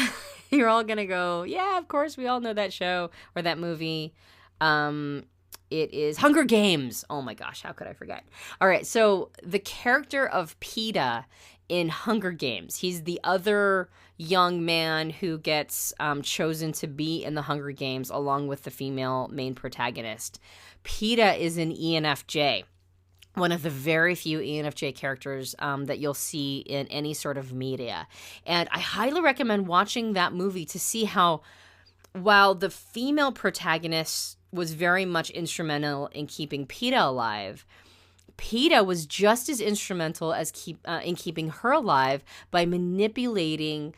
A: You're all gonna go, yeah, of course, we all know that show or that movie. It is Hunger Games. Oh my gosh, how could I forget? All right, so the character of PETA in Hunger Games, he's the other young man who gets chosen to be in the Hunger Games along with the female main protagonist. PETA is an ENFJ. One of the very few ENFJ characters that you'll see in any sort of media. And I highly recommend watching that movie to see how, while the female protagonist was very much instrumental in keeping PETA alive, PETA was just as instrumental as in keeping her alive by manipulating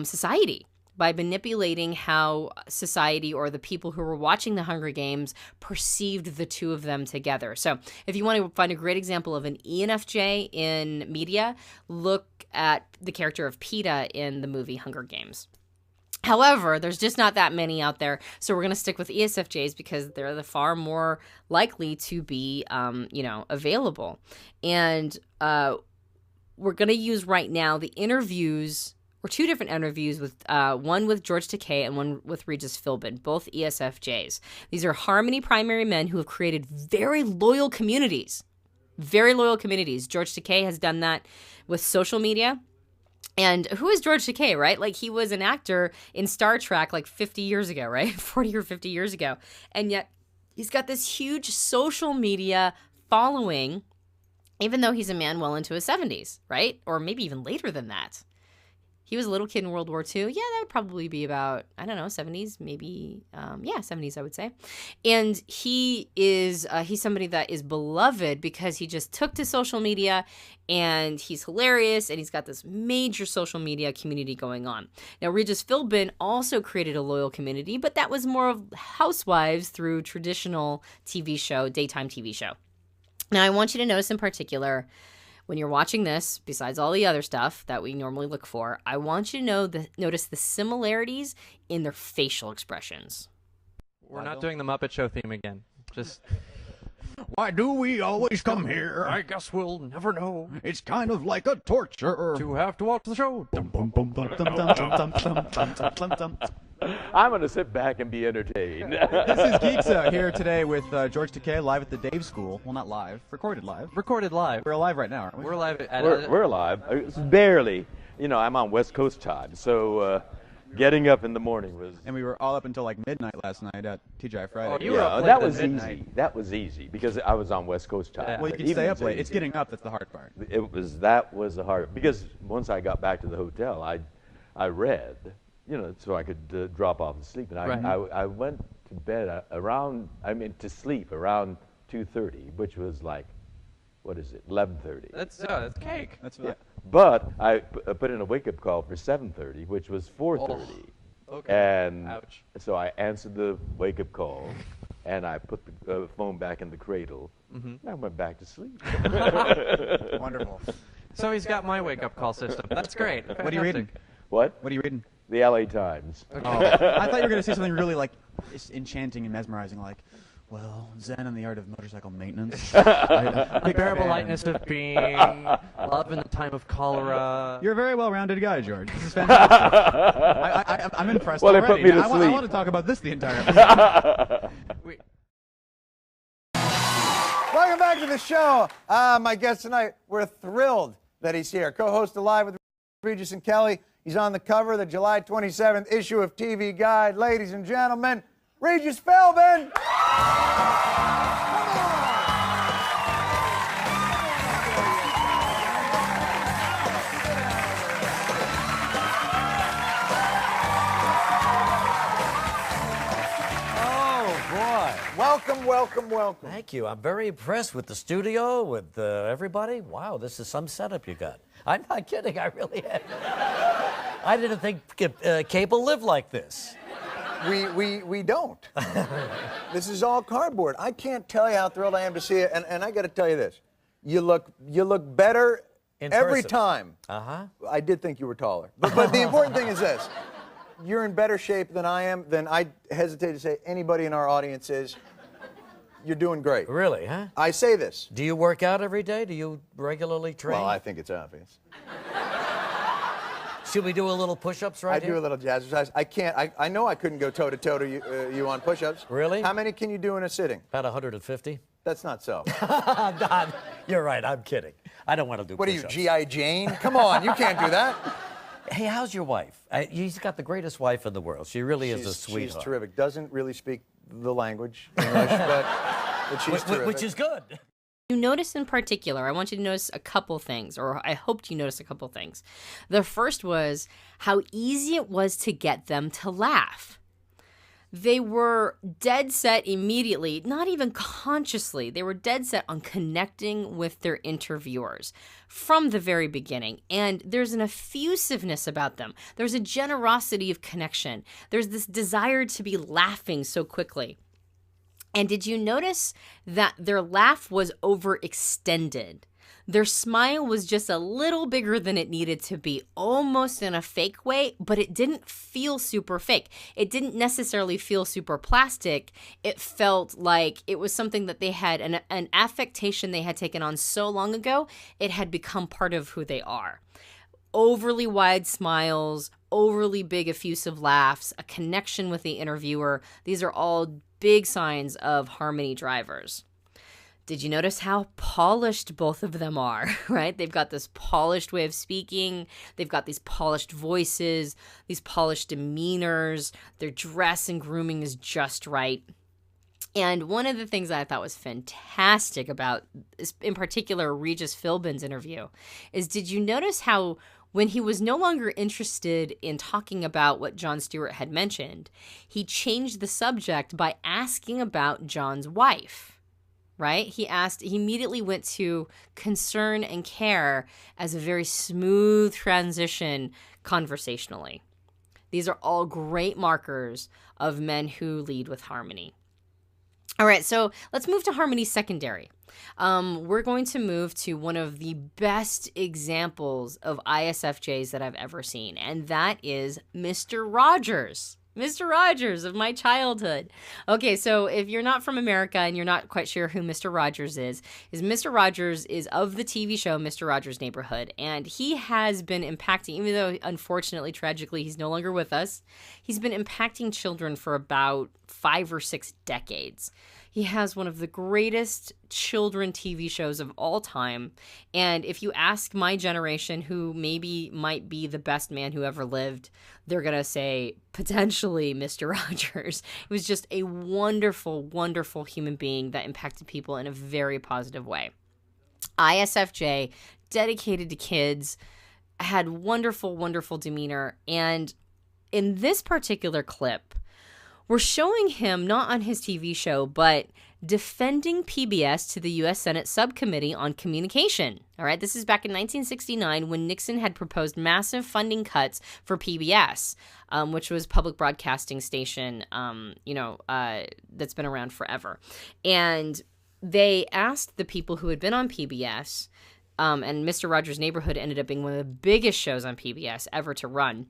A: society. By manipulating how society or the people who were watching the Hunger Games perceived the two of them together. So if you want to find a great example of an ENFJ in media, look at the character of PETA in the movie Hunger Games. However, there's just not that many out there, so we're going to stick with ESFJs because they're the far more likely to be, available. And we're going to use right now the interviews, or two different interviews, with one with George Takei and one with Regis Philbin, both ESFJs. These are Harmony primary men who have created very loyal communities. Very loyal communities. George Takei has done that with social media. And who is George Takei, right? Like, he was an actor in Star Trek like 50 years ago, right? 40 or 50 years ago. And yet he's got this huge social media following, even though he's a man well into his 70s, right? Or maybe even later than that. He was a little kid in World War II. Yeah, that would probably be about, 70s, maybe, 70s, I would say. And he is, he's somebody that is beloved because he just took to social media, and he's hilarious, and he's got this major social media community going on. Now, Regis Philbin also created a loyal community, but that was more of housewives through traditional TV show, daytime TV show. Now, I want you to notice in particular, when you're watching this, besides all the other stuff that we normally look for, I want you to notice the similarities in their facial expressions.
U: We're not doing the Muppet Show theme again. Just...
V: Why do we always come here?
U: I guess we'll never know.
V: It's kind of like a torture
U: to have to watch the show.
W: I'm going to sit back and be entertained.
V: This is Geeks here today with George Takei live at the Dave School. Well, not live. Recorded live.
U: Recorded live.
V: We're alive right now, aren't we?
U: We're alive.
W: We're alive. It's barely. I'm on West Coast time, so getting up in the morning was...
V: And we were all up until like midnight last night at TGI Friday.
U: Oh, you were up
W: that was
U: midnight.
W: easy. That was easy because I was on West Coast time.
V: Yeah. Well, you can stay up late. It's getting up that's the hard part.
W: That was the hard, because once I got back to the hotel, I read, so I could drop off and sleep. And I went to bed to sleep around 2:30, which was like, what is it, 11:30?
U: That's cake.
V: That's
W: yeah. But I put in a wake-up call for 7:30, which was 4:30.
U: Oh, okay.
W: And
U: ouch.
W: So I answered the wake-up call, and I put the phone back in the cradle, and I went back to sleep.
V: Wonderful.
U: So he's got my wake-up call system. That's great.
V: What are you reading?
W: What?
V: What are you reading?
W: The LA Times.
V: Okay. Oh. I thought you were going to say something really like enchanting and mesmerizing, like, well, Zen and the Art of Motorcycle Maintenance.
U: Unbearable lightness of being, love in the time of cholera.
V: You're a very well-rounded guy, George. This is fantastic. I'm impressed already.
W: Well, they put me to sleep.
V: I want to talk about this the entire episode.
X: Welcome back to the show. My guest tonight, we're thrilled that he's here. Co-host Alive with Regis and Kelly. He's on the cover of the July 27th issue of TV Guide. Ladies and gentlemen, Regis Philbin. Welcome, welcome, welcome.
Y: Thank you. I'm very impressed with the studio, with everybody. Wow, this is some setup you got. I'm not kidding. I really am. I didn't think cable lived like this.
X: We don't. This is all cardboard. I can't tell you how thrilled I am to see it, and I got to tell you this: you look better every time. I did think you were taller, but the important thing is this: you're in better shape than I am. Than I hesitate to say anybody in our audience is. You're doing great.
Y: Really, huh?
X: I say this.
Y: Do you work out every day? Do you regularly train?
X: Well, I think it's obvious.
Y: Should we do a little push-ups right here?
X: I do a little jazzercise. I can't. I know I couldn't go toe-to-toe to you on push-ups.
Y: Really?
X: How many can you do in a sitting?
Y: About 150.
X: That's not so.
Y: Don, you're right. I'm kidding. I don't want to do
X: What
Y: push-ups.
X: are you, G.I. Jane? Come on, you can't do that.
Y: Hey, how's your wife? He's got the greatest wife in the world. She really is a sweetheart.
X: She's terrific. Doesn't really speak the language, English, but she's terrific.
Y: Which is good.
A: You notice in particular, I want you to notice a couple things, or I hoped you noticed a couple things. The first was how easy it was to get them to laugh. They were dead set immediately, not even consciously. They were dead set on connecting with their interviewers from the very beginning. And there's an effusiveness about them. There's a generosity of connection. There's this desire to be laughing so quickly. And did you notice that their laugh was overextended? Their smile was just a little bigger than it needed to be, almost in a fake way, but it didn't feel super fake. It didn't necessarily feel super plastic. It felt like it was something that they had, an affectation they had taken on so long ago, it had become part of who they are. Overly wide smiles, overly big effusive laughs, a connection with the interviewer. These are all big signs of harmony drivers. Did you notice how polished both of them are, right? They've got this polished way of speaking. They've got these polished voices, these polished demeanors. Their dress and grooming is just right. And one of the things that I thought was fantastic about, in particular, Regis Philbin's interview, is did you notice how when he was no longer interested in talking about what Jon Stewart had mentioned, he changed the subject by asking about Jon's wife, right? He immediately went to concern and care as a very smooth transition conversationally. These are all great markers of men who lead with harmony. All right, so let's move to harmony secondary. We're going to move to one of the best examples of ISFJs that I've ever seen, and that is Mr. Rogers. Mr. Rogers of my childhood. Okay, so if you're not from America and you're not quite sure who Mr. Rogers is Mr. Rogers is of the TV show Mr. Rogers' Neighborhood, and he has been impacting, even though unfortunately, tragically, he's no longer with us, he's been impacting children for about 5 or 6 decades. He has one of the greatest children TV shows of all time. And if you ask my generation who maybe might be the best man who ever lived, they're going to say potentially Mr. Rogers. It was just a wonderful, wonderful human being that impacted people in a very positive way. ISFJ, dedicated to kids, had wonderful, wonderful demeanor. And in this particular clip, we're showing him not on his TV show, but defending PBS to the U.S. Senate Subcommittee on Communication. All right, this is back in 1969 when Nixon had proposed massive funding cuts for PBS, which was public broadcasting station, that's been around forever. And they asked the people who had been on PBS, and Mr. Rogers' Neighborhood ended up being one of the biggest shows on PBS ever to run.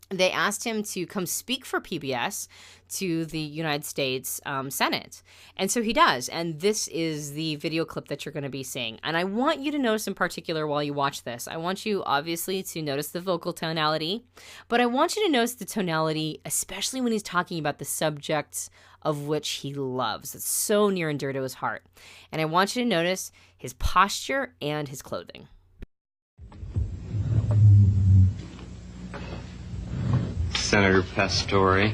A: They asked him to come speak for PBS to the United States Senate. And so he does. And this is the video clip that you're going to be seeing. And I want you to notice in particular while you watch this, I want you obviously to notice the vocal tonality, but I want you to notice the tonality, especially when he's talking about the subjects of which he loves. It's so near and dear to his heart. And I want you to notice his posture and his clothing.
D: Senator Pastore,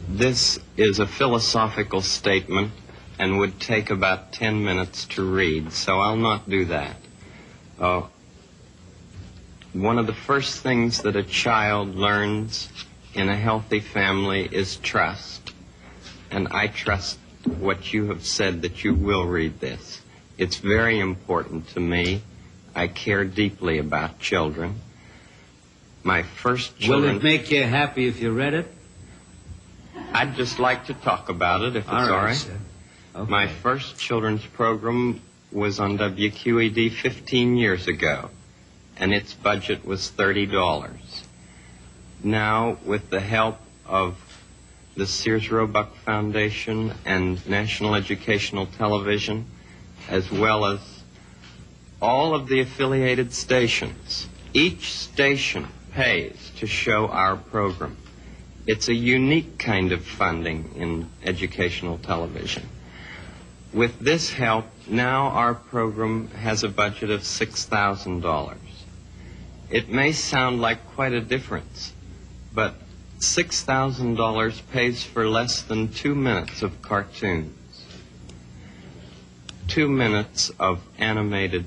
D: this is a philosophical statement and would take about 10 minutes to read, so I'll not do that. One of the first things that a child learns in a healthy family is trust, and I trust what you have said that you will read this. It's very important to me. I care deeply about children. My first children...
F: Will it make you happy if you read it?
D: I'd just like to talk about it, if it's all right.
E: Sir. Okay.
D: My first children's program was on WQED 15 years ago, and its budget was $30. Now, with the help of the Sears Roebuck Foundation and National Educational Television, as well as all of the affiliated stations, each station pays to show our program. It's a unique kind of funding in educational television. With this help, now our program has a budget of $6,000. It may sound like quite a difference, but $6,000 pays for less than 2 minutes of cartoons, 2 minutes of animated,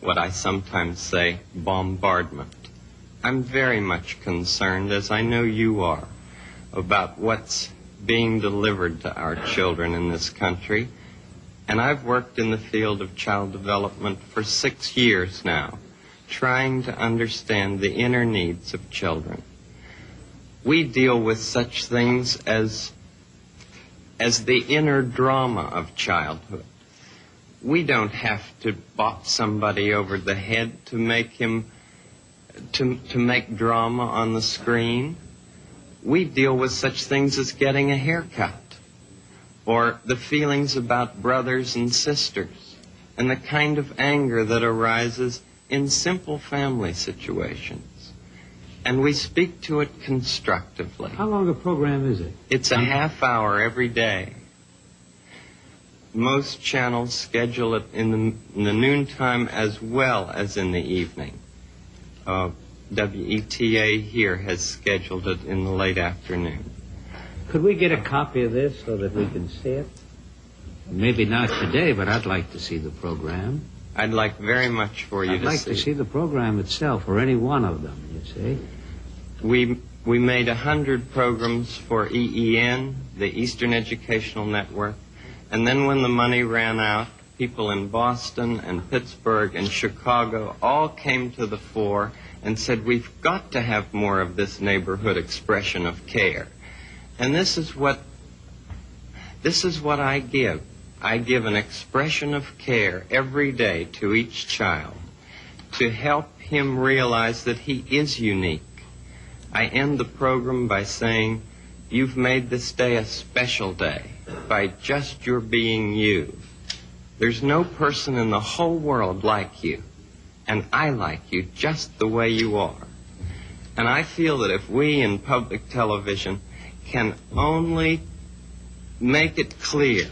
D: what I sometimes say, bombardment. I'm very much concerned, as I know you are, about what's being delivered to our children in this country. And I've worked in the field of child development for 6 years now, trying to understand the inner needs of children. We deal with such things as the inner drama of childhood. We don't have to bop somebody over the head to make him to make drama on the screen. We deal with such things as getting a haircut, or the feelings about brothers and sisters, and the kind of anger that arises in simple family situations. And we speak to it constructively.
E: How long a program is it?
D: It's a half hour every day. Most channels schedule it in the noontime as well as in the evening. WETA here has scheduled it in the late afternoon.
E: Could we get a copy of this so that we can see it? Maybe not today, but I'd like to see the program.
D: I'd like very much for you
E: I'd like to see the program itself, or any one of them, you see.
D: We made 100 programs for EEN, the Eastern Educational Network, and then when the money ran out, people in Boston and Pittsburgh and Chicago all came to the fore and said, we've got to have more of this neighborhood expression of care. And this is what I give. I give an expression of care every day to each child to help him realize that he is unique. I end the program by saying, you've made this day a special day by just your being you. There's no person in the whole world like you, and I like you just the way you are. And I feel that if we in public television can only make it clear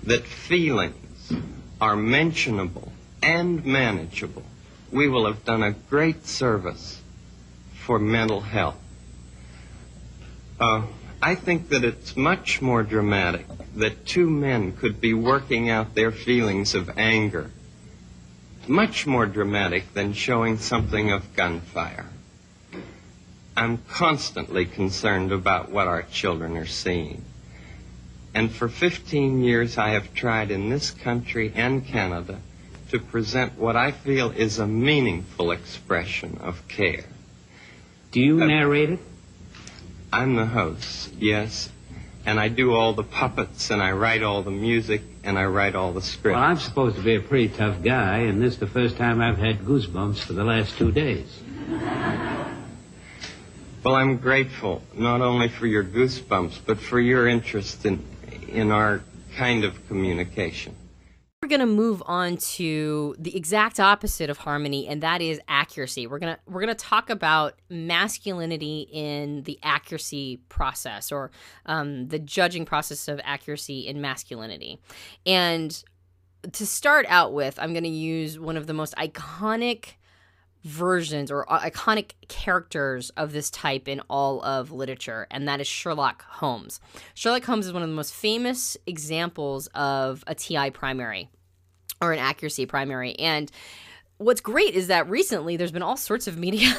D: that feelings are mentionable and manageable, we will have done a great service for mental health. I think that it's much more dramatic that two men could be working out their feelings of anger. Much more dramatic than showing something of gunfire. I'm constantly concerned about what our children are seeing. And for 15 years I have tried in this country and Canada to present what I feel is a meaningful expression of care.
E: Do you narrate it?
D: I'm the host, yes. And I do all the puppets, and I write all the music, and I write all the scripts.
E: Well, I'm supposed to be a pretty tough guy, and this is the first time I've had goosebumps for the last 2 days.
D: Well, I'm grateful, not only for your goosebumps, but for your interest in our kind of communication.
A: We're going to move on to the exact opposite of harmony, and that is accuracy. We're going to talk about masculinity in the accuracy process, or the judging process of accuracy in masculinity. And to start out with, I'm going to use one of the most iconic versions or iconic characters of this type in all of literature, and that is Sherlock Holmes. Sherlock Holmes is one of the most famous examples of a TI primary, or an accuracy primary. And what's great is that recently there's been all sorts of media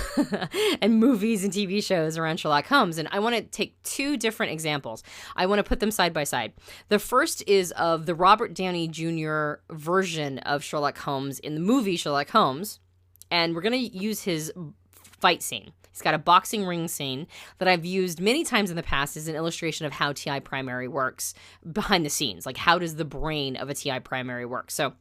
A: and movies and TV shows around Sherlock Holmes, and I want to take two different examples. I want to put them side by side. The first is of the Robert Downey Jr. version of Sherlock Holmes in the movie Sherlock Holmes, and we're going to use his fight scene. He's got a boxing ring scene that I've used many times in the past as an illustration of how TI primary works behind the scenes. Like, how does the brain of a TI primary work? So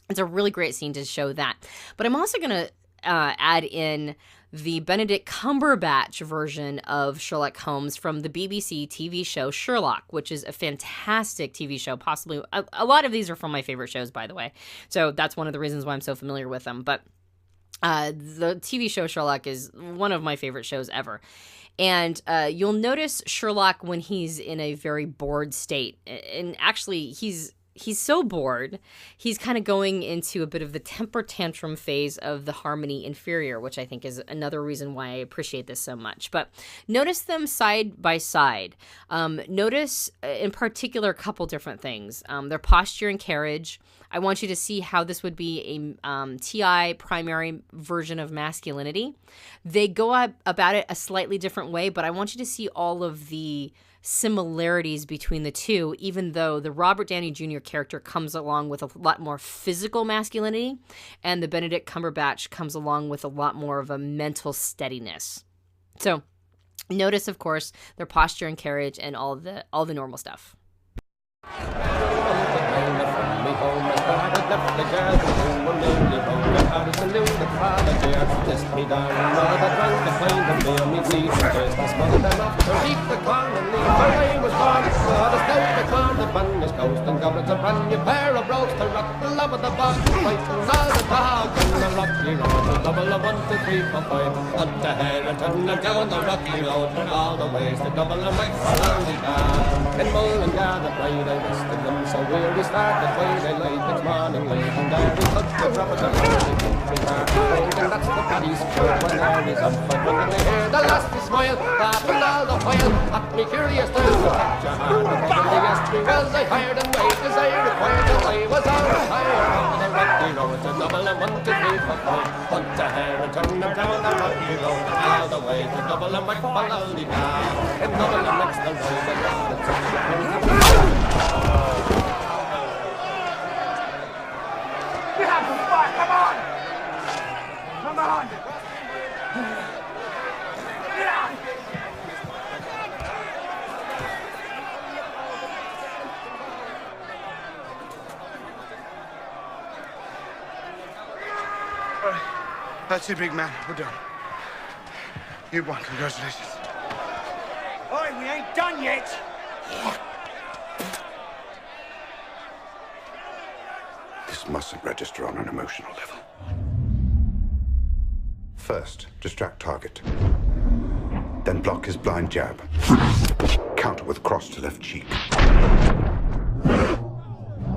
A: it's a really great scene to show that. But I'm also going to add in the Benedict Cumberbatch version of Sherlock Holmes from the BBC TV show Sherlock, which is a fantastic TV show. Possibly, a lot of these are from my favorite shows, by the way. So that's one of the reasons why I'm so familiar with them. But the TV show Sherlock is one of my favorite shows ever. And you'll notice Sherlock when he's in a very bored state. And actually, he's so bored, he's kind of going into a bit of the temper tantrum phase of the harmony inferior, which I think is another reason why I appreciate this so much. But notice them side by side. Notice in particular a couple different things. Their posture and carriage. I want you to see how this would be a TI primary version of masculinity. They go about it a slightly different way, but I want you to see all of the similarities between the two, even though the Robert Downey Jr. character comes along with a lot more physical masculinity, and the Benedict Cumberbatch comes along with a lot more of a mental steadiness. So notice, of course, their posture and carriage and all the normal stuff.
F: So we'll start the way they lay next morning, legendary touch the trumpet of and that's the police when there is up but when they hear the lasty smile, laughing all the while, at me curious to catch your heart. They asked me was I hired and wait as I required till I was all retired. On the rocky road to double and 1, 2, 3, 4, 5, hunt a hare and turn them down the rocky road all the way to double and make Baldy down and double and next the road and down the
C: Come on! Come on! That's it, big man. We're done. You won. Congratulations.
G: Oi, we ain't done yet.
H: This mustn't register on an emotional level. First, distract target. Then block his blind jab. Counter with cross to left cheek.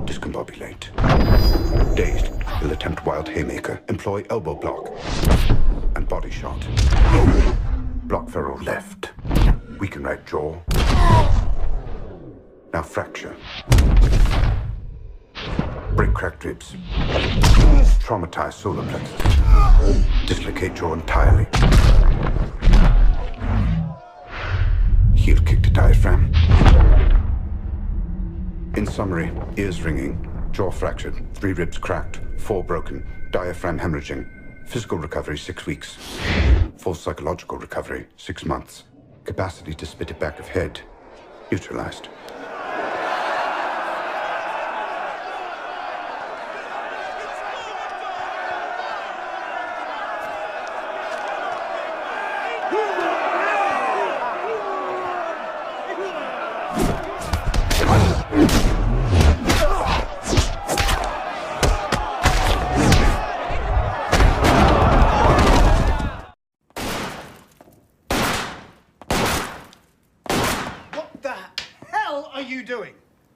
H: Discombobulate. Dazed, he'll attempt wild haymaker. Employ elbow block. And body shot. Block feral left. Weaken right jaw. Now fracture. Break cracked ribs. Traumatize solar plexus. Dislocate jaw entirely. Heel kick to diaphragm. In summary, ears ringing, jaw fractured, 3 ribs cracked, 4 broken, diaphragm hemorrhaging. Physical recovery 6 weeks. Full psychological recovery 6 months. Capacity to spit it back of head neutralized.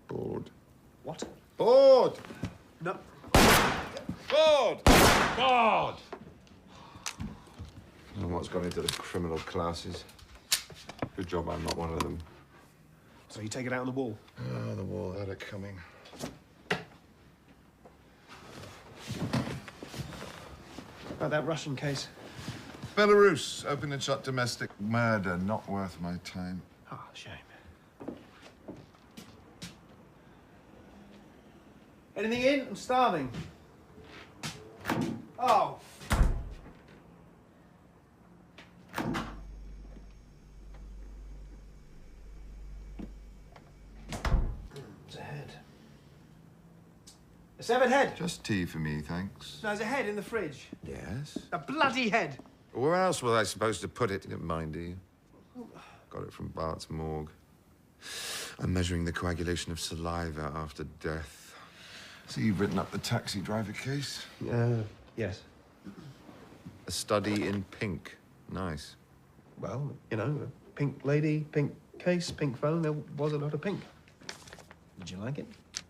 C: Bored.
G: What?
C: Bored!
G: No.
C: Bored! Bored! I don't know what's gone into the criminal classes. Good job I'm not one of them.
G: So you take it out on the wall?
C: Oh, the wall had it coming.
G: About that Russian case?
C: Belarus, open and shut domestic murder, not worth my time.
G: Oh, shame. Anything in? I'm starving. Oh. severed head.
C: Just tea for me, thanks.
G: No, there's a head in the fridge.
C: Yes?
G: A bloody head.
C: Where else was I supposed to put it? You don't mind, do you? Got it from Bart's morgue. I'm measuring the coagulation of saliva after death. So you've written up the taxi driver case?
G: Yes.
C: A study in pink. Nice.
G: Well, you know, a pink lady, pink case, pink phone. There was a lot of pink. Did you like it?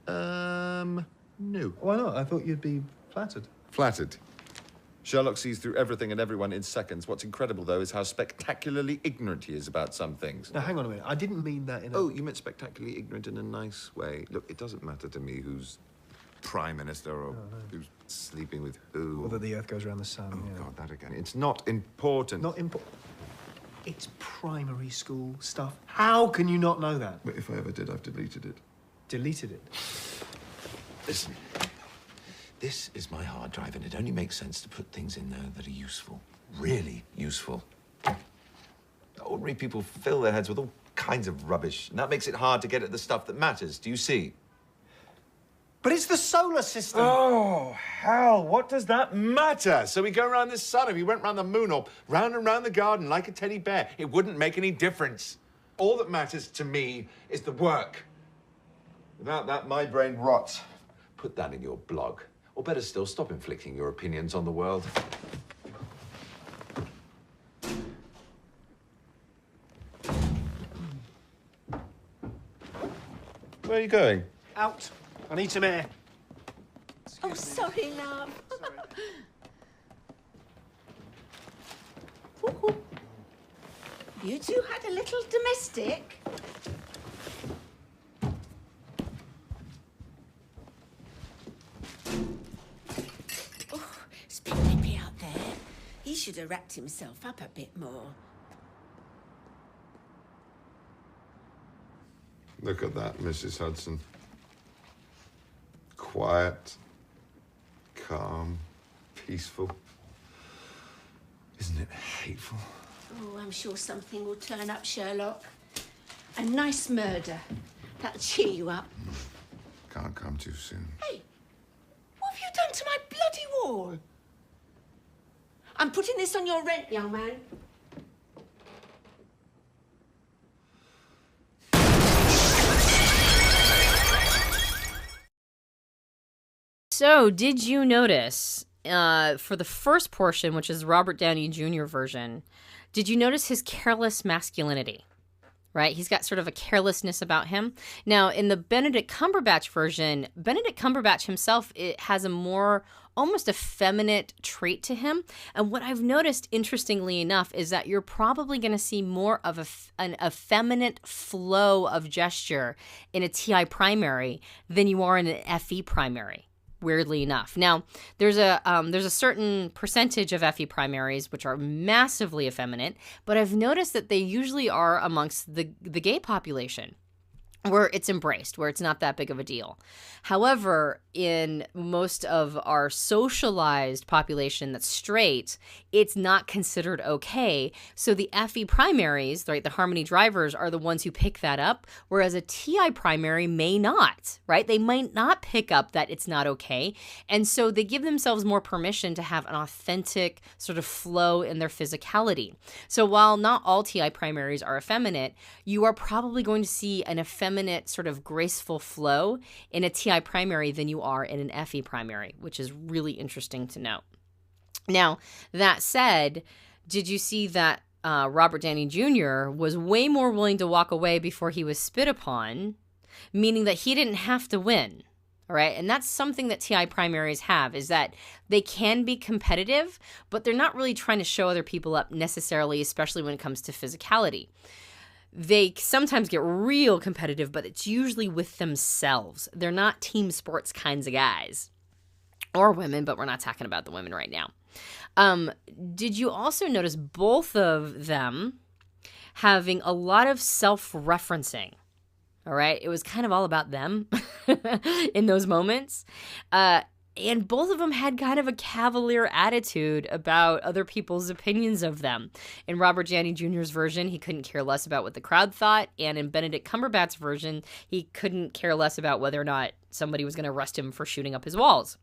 C: No.
G: Why not? I thought you'd be flattered.
C: Flattered. Sherlock sees through everything and everyone in seconds. What's incredible, though, is how spectacularly ignorant he is about some things.
G: Now, hang on a minute. I didn't mean that in a...
C: Oh, you meant spectacularly ignorant in a nice way. Look, it doesn't matter to me who's prime minister or who's sleeping with who.
G: Or that the Earth goes around the sun.
C: Oh, God, that again. It's not important.
G: Not important. It's primary school stuff. How can you not know that?
C: But if I ever did, I've deleted it.
G: Deleted it?
C: Listen, this is my hard drive, and it only makes sense to put things in there that are useful. Really useful. Ordinary people fill their heads with all kinds of rubbish, and that makes it hard to get at the stuff that matters. Do you see?
G: But it's the solar system.
C: Oh, hell, what does that matter? So we go around the sun, if we went around the moon, or round and round the garden like a teddy bear, it wouldn't make any difference. All that matters to me is the work. Without that, my brain rots. Put that in your blog. Or better still, stop inflicting your opinions on the world. Where are you going?
G: Out. I need some air.
B: Oh, sorry, love. Ooh. You two had a little domestic? Oh, it's a bit nippy out there. He should have wrapped himself up a bit more.
C: Look at that, Mrs. Hudson. Quiet, calm, peaceful. Isn't it hateful?
B: Oh, I'm sure something will turn up, Sherlock. A nice murder. That'll cheer you up.
C: Can't come too soon.
B: Hey, what have you done to my bloody wall? I'm putting this on your rent, young man.
A: So, did you notice, for the first portion, which is Robert Downey Jr. version, did you notice his careless masculinity? Right? He's got sort of a carelessness about him. Now, in the Benedict Cumberbatch version, Benedict Cumberbatch himself, it has a more almost effeminate trait to him. And what I've noticed, interestingly enough, is that you're probably going to see more of an effeminate flow of gesture in a TI primary than you are in an FE primary. Weirdly enough. Now, there's a certain percentage of FE primaries which are massively effeminate, but I've noticed that they usually are amongst the gay population, where it's embraced, where it's not that big of a deal. However, in most of our socialized population that's straight, it's not considered okay. So the FE primaries, right, the harmony drivers are the ones who pick that up, whereas a TI primary may not, right? They might not pick up that it's not okay. And so they give themselves more permission to have an authentic sort of flow in their physicality. So while not all TI primaries are effeminate, you are probably going to see an effeminate sort of graceful flow in a TI primary than you are in an FE primary, which is really interesting to note. Now, that said, did you see that Robert Downey Jr. was way more willing to walk away before he was spit upon, meaning that he didn't have to win, all right? And that's something that TI primaries have, is that they can be competitive, but they're not really trying to show other people up necessarily, especially when it comes to physicality. They sometimes get real competitive, but it's usually with themselves. They're not team sports kinds of guys. Or women, but we're not talking about the women right now. Did you also notice both of them having a lot of self-referencing? All right? It was kind of all about them in those moments. And both of them had kind of a cavalier attitude about other people's opinions of them. In Robert Downey Jr.'s version, he couldn't care less about what the crowd thought. And in Benedict Cumberbatch's version, he couldn't care less about whether or not somebody was going to arrest him for shooting up his walls.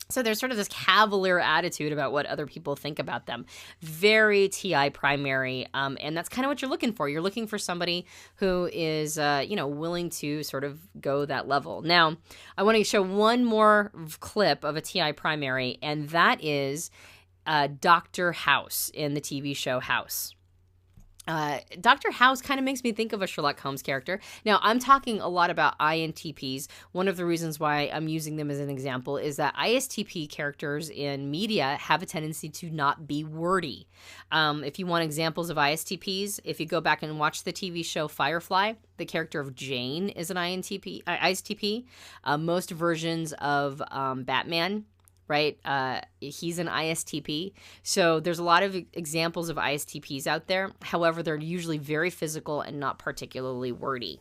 A: So there's sort of this cavalier attitude about what other people think about them. Very TI primary, and that's kind of what you're looking for. You're looking for somebody who is, willing to sort of go that level. Now, I want to show one more clip of a TI primary, and that is Dr. House in the TV show House. Dr. House kind of makes me think of a Sherlock Holmes character. Now, I'm talking a lot about INTPs. One of the reasons why I'm using them as an example is that ISTP characters in media have a tendency to not be wordy. If you want examples of ISTPs, if you go back and watch the TV show Firefly, the character of Jane is an ISTP. Most versions of Batman, right? He's an ISTP. So there's a lot of examples of ISTPs out there. However, they're usually very physical and not particularly wordy.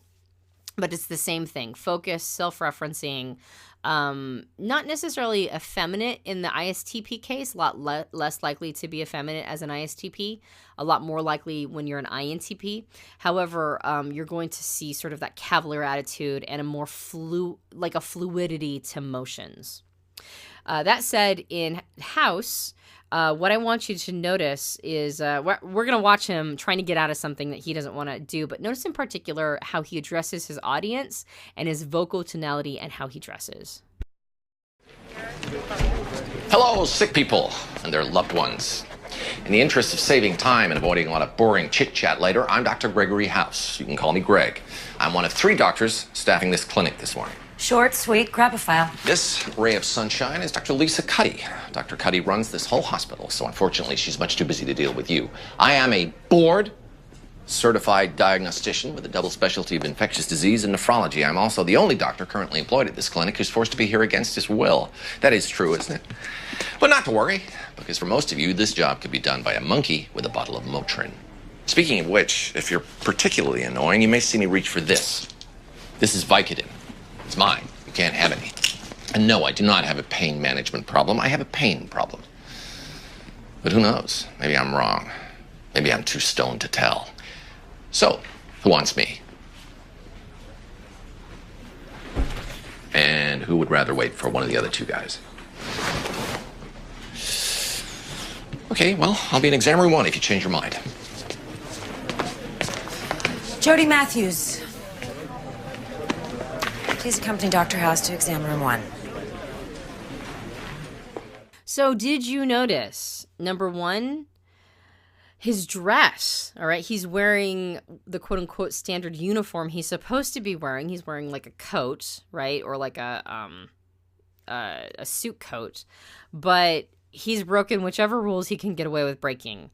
A: But it's the same thing. Focus, self-referencing, not necessarily effeminate in the ISTP case, a lot less likely to be effeminate as an ISTP, a lot more likely when you're an INTP. However, you're going to see sort of that cavalier attitude and a more fluidity to motions. That said, in House, what I want you to notice is we're going to watch him trying to get out of something that he doesn't want to do, but notice in particular how he addresses his audience and his vocal tonality and how he dresses.
I: Hello, sick people and their loved ones. In the interest of saving time and avoiding a lot of boring chit-chat later, I'm Dr. Gregory House. You can call me Greg. I'm one of 3 doctors staffing this clinic this morning.
Q: Short, sweet, grab a file.
I: This ray of sunshine is Dr. Lisa Cuddy. Dr. Cuddy runs this whole hospital, so unfortunately she's much too busy to deal with you. I am a board certified diagnostician with a double specialty of infectious disease and nephrology. I'm also the only doctor currently employed at this clinic who's forced to be here against his will. That is true, isn't it? But not to worry, because for most of you, this job could be done by a monkey with a bottle of Motrin. Speaking of which, if you're particularly annoying, you may see me reach for this. This is Vicodin. It's mine. You can't have any. And no, I do not have a pain management problem. I have a pain problem. But who knows? Maybe I'm wrong. Maybe I'm too stoned to tell. So, who wants me? And who would rather wait for one of the other 2 guys? Okay, well, I'll be in exam room 1 if you change your mind.
Q: Jody Matthews. Please accompany Dr. House to exam room 1.
A: So did you notice, number 1, his dress, all right? He's wearing the quote-unquote standard uniform he's supposed to be wearing. He's wearing like a coat, right? Or like a suit coat. But he's broken whichever rules he can get away with breaking.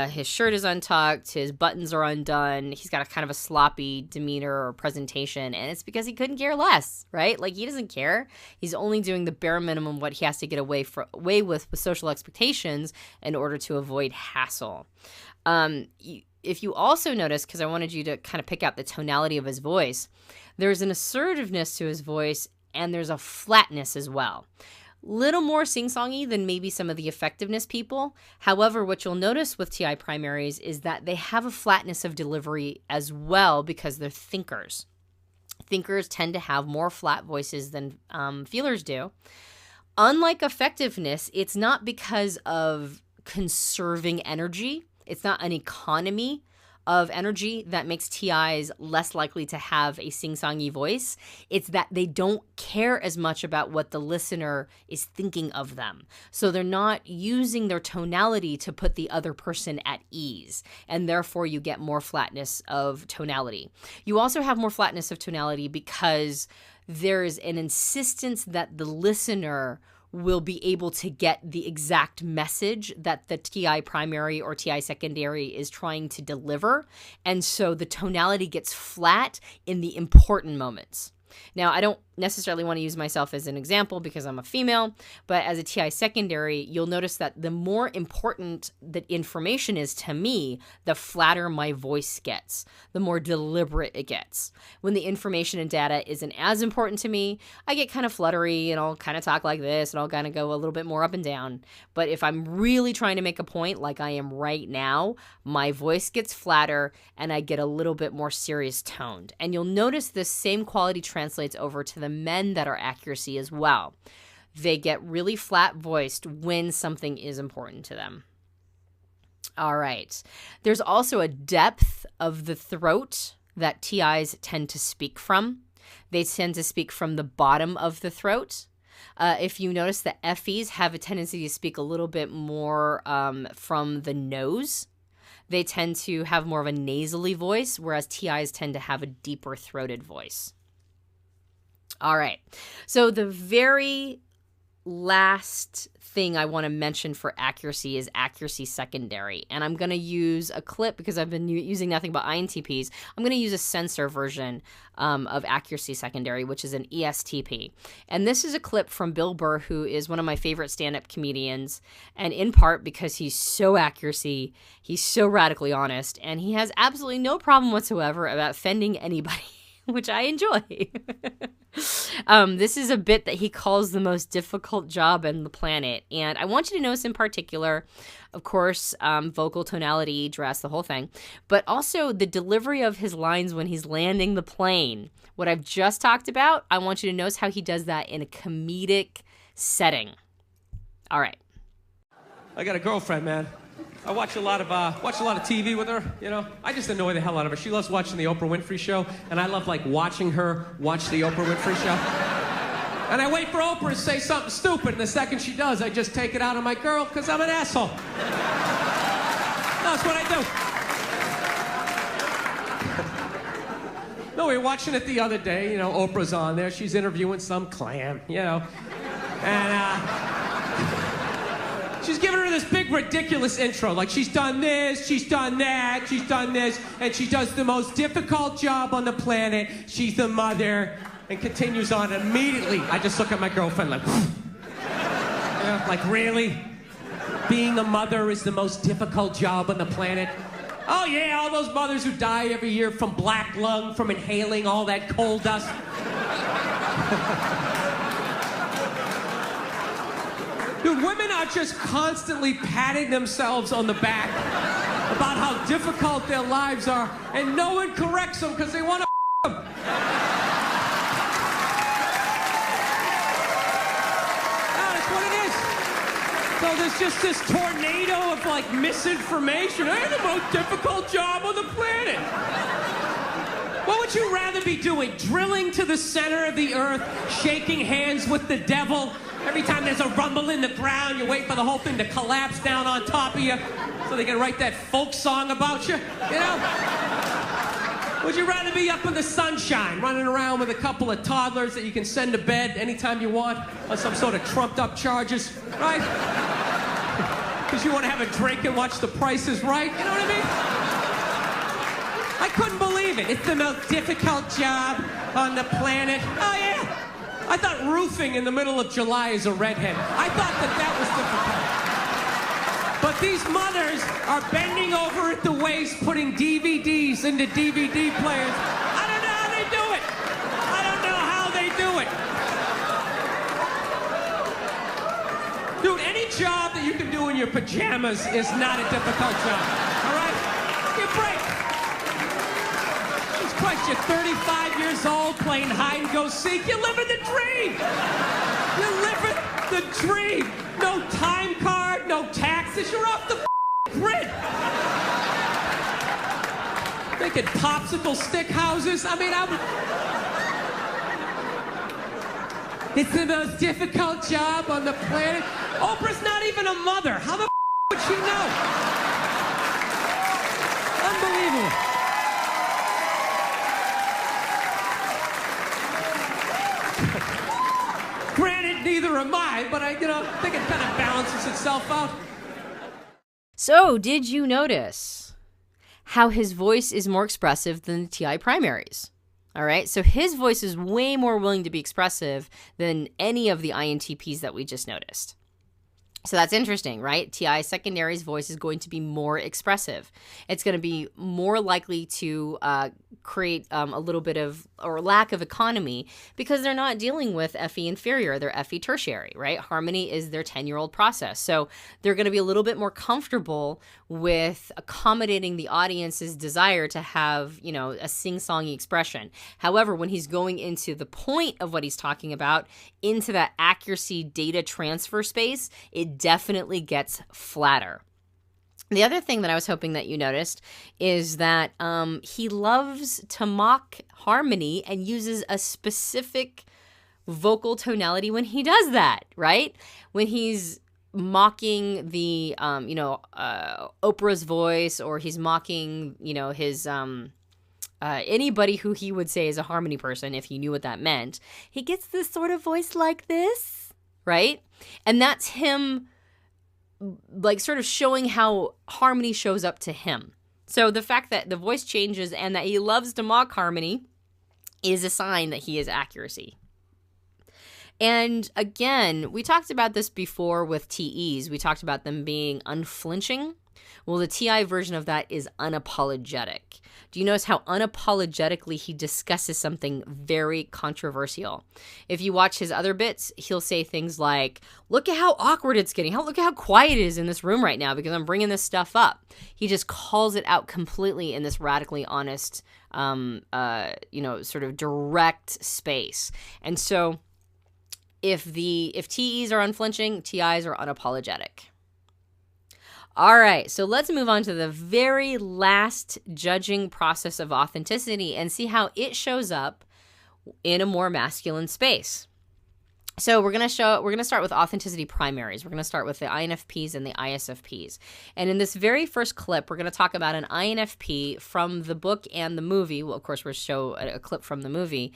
A: His shirt is untucked, his buttons are undone, he's got a kind of a sloppy demeanor or presentation, and it's because he couldn't care less, right? Like, he doesn't care. He's only doing the bare minimum what he has to get away with social expectations in order to avoid hassle. If you also notice, because I wanted you to kind of pick out the tonality of his voice, there's an assertiveness to his voice, and there's a flatness as well. Little more sing-songy than maybe some of the effectiveness people. However, what you'll notice with TI primaries is that they have a flatness of delivery as well because they're thinkers. Thinkers tend to have more flat voices than feelers do. Unlike effectiveness, it's not because of conserving energy. It's not an economy of energy that makes TIs less likely to have a sing-songy voice. It's that they don't care as much about what the listener is thinking of them. So they're not using their tonality to put the other person at ease, and therefore you get more flatness of tonality. You also have more flatness of tonality because there's an insistence that the listener will be able to get the exact message that the TI primary or TI secondary is trying to deliver. And so the tonality gets flat in the important moments. Now, I don't necessarily want to use myself as an example because I'm a female, but as a TI secondary, you'll notice that the more important the information is to me, the flatter my voice gets, the more deliberate it gets. When the information and data isn't as important to me, I get kind of fluttery and I'll kind of talk like this and I'll kind of go a little bit more up and down. But if I'm really trying to make a point like I am right now, my voice gets flatter and I get a little bit more serious toned. And you'll notice this same quality translates over to the men that are accuracy as well. They get really flat voiced when something is important to them. All right. There's also a depth of the throat that TIs tend to speak from. They tend to speak from the bottom of the throat. If you notice, the FEs have a tendency to speak a little bit more from the nose. They tend to have more of a nasally voice, whereas TIs tend to have a deeper throated voice. All right. So the very last thing I want to mention for accuracy is accuracy secondary. And I'm going to use a clip because I've been using nothing but INTPs. I'm going to use a censor version of accuracy secondary, which is an ESTP. And this is a clip from Bill Burr, who is one of my favorite stand-up comedians. And in part because he's so accuracy, he's so radically honest, and he has absolutely no problem whatsoever about offending anybody, which I enjoy. This is a bit that he calls the most difficult job on the planet. And I want you to notice in particular, of course, vocal tonality, dress, the whole thing, but also the delivery of his lines when he's landing the plane. What I've just talked about, I want you to notice how he does that in a comedic setting. All right.
J: I got a girlfriend, man. I watch a lot of TV with her, you know. I just annoy the hell out of her. She loves watching the Oprah Winfrey Show, and I love, like, watching her watch the Oprah Winfrey Show. And I wait for Oprah to say something stupid, and the second she does, I just take it out on my girl, because I'm an asshole. That's what I do. No, we were watching it the other day, you know, Oprah's on there. She's interviewing some clam, you know. And, she's giving her this big, ridiculous intro. Like, she's done this, she's done that, she's done this, and she does the most difficult job on the planet. She's the mother, and continues on. Immediately, I just look at my girlfriend like, you know, like, really? Being a mother is the most difficult job on the planet? Oh, yeah, all those mothers who die every year from black lung, from inhaling all that coal dust. Dude, women are just constantly patting themselves on the back about how difficult their lives are, and no one corrects them because they want to them. No, that's what it is. So there's just this tornado of, like, misinformation. I have the most difficult job on the planet. What would you rather be doing? Drilling to the center of the earth, shaking hands with the devil? Every time there's a rumble in the ground, you wait for the whole thing to collapse down on top of you so they can write that folk song about you, you know? Would you rather be up in the sunshine, running around with a couple of toddlers that you can send to bed anytime you want on some sort of trumped-up charges, right? Because you want to have a drink and watch The Price is Right, you know what I mean? I couldn't believe it. It's the most difficult job on the planet. Oh, yeah. I thought roofing in the middle of July is a redhead. I thought that was difficult. But these mothers are bending over at the waist, putting DVDs into DVD players. I don't know how they do it. I don't know how they do it. Dude, any job that you can do in your pajamas is not a difficult job. All right? Give a break. Jesus Christ, you're 35 years old playing hide and go seek. You're living the dream. You're living the dream. No time card, no taxes. You're off the grid. Making popsicle stick houses. I mean, it's the most difficult job on the planet. Oprah's not even a mother. How the would she know? Unbelievable. Granted, neither am I, but I think it kind of balances itself out.
A: So, did you notice how his voice is more expressive than the TI primaries? All right, so his voice is way more willing to be expressive than any of the INTPs that we just noticed. So that's interesting, right? TI secondary's voice is going to be more expressive. It's going to be more likely to create a little bit of, or lack of economy, because they're not dealing with FE inferior, they're FE tertiary, right? Harmony is their 10-year-old process. So they're going to be a little bit more comfortable with accommodating the audience's desire to have, you know, a sing-songy expression. However, when he's going into the point of what he's talking about, into that accuracy data transfer space, it definitely gets flatter. The other thing that I was hoping that you noticed is that he loves to mock harmony and uses a specific vocal tonality when he does that, right? When he's mocking the, Oprah's voice, or he's mocking, his, anybody who he would say is a harmony person, if he knew what that meant, he gets this sort of voice like this, right? And that's him, like, sort of showing how harmony shows up to him. So the fact that the voice changes and that he loves to mock harmony is a sign that he is accuracy. And again, we talked about this before with TEs. We talked about them being unflinching. Well, the TI version of that is unapologetic. Do you notice how unapologetically he discusses something very controversial? If you watch his other bits, he'll say things like, look at how awkward it's getting. Look at how quiet it is in this room right now because I'm bringing this stuff up. He just calls it out completely in this radically honest, sort of direct space. And so if TEs are unflinching, TIs are unapologetic. All right, so let's move on to the very last judging process of authenticity and see how it shows up in a more masculine space. So we're going to start with authenticity primaries. We're going to start with the INFPs and the ISFPs. And in this very first clip, we're going to talk about an INFP from the book and the movie. Well, of course, we'll show a clip from the movie,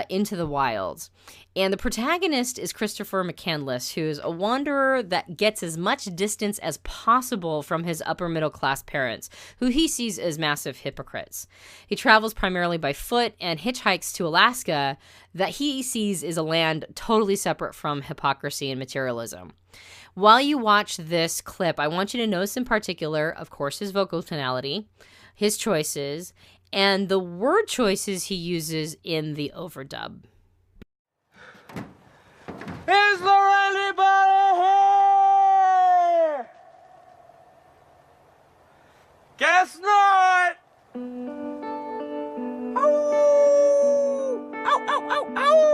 A: Into the Wild. And the protagonist is Christopher McCandless, who is a wanderer that gets as much distance as possible from his upper middle class parents, who he sees as massive hypocrites. He travels primarily by foot and hitchhikes to Alaska, that he sees is a land totally separate from hypocrisy and materialism. While you watch this clip, I want you to notice in particular, of course, his vocal tonality, his choices, and the word choices he uses in the overdub.
J: Is there anybody here? Guess not. Ow! Ow, ow, ow, ow!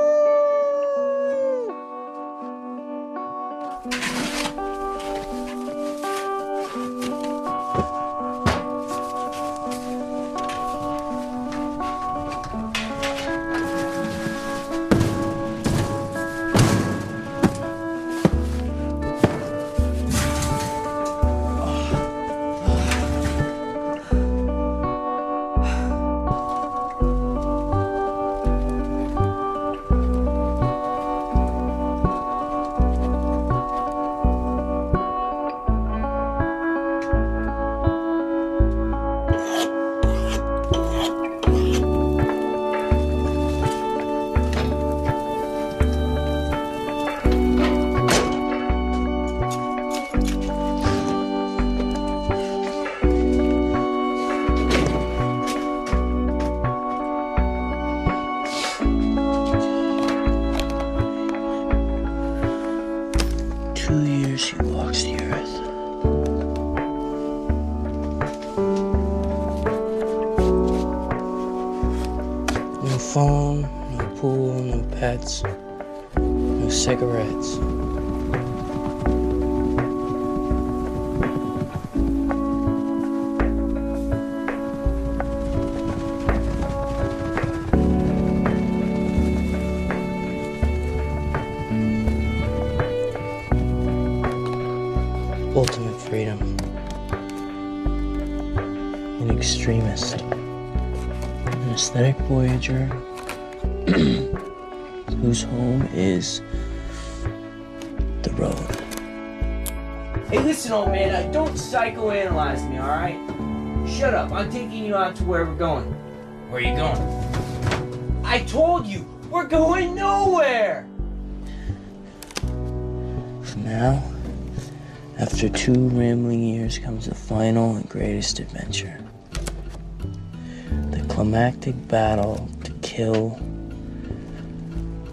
K: phone, no pool, no pets, no cigarettes. Ultimate freedom. An extremist. An aesthetic voyager whose home is the road.
L: Hey, listen, old man, don't psychoanalyze me, alright? Shut up, I'm taking you out to where we're going.
K: Where are you going?
L: I told you, we're going nowhere!
K: For now, after 2 rambling years comes the final and greatest adventure. The climactic battle to kill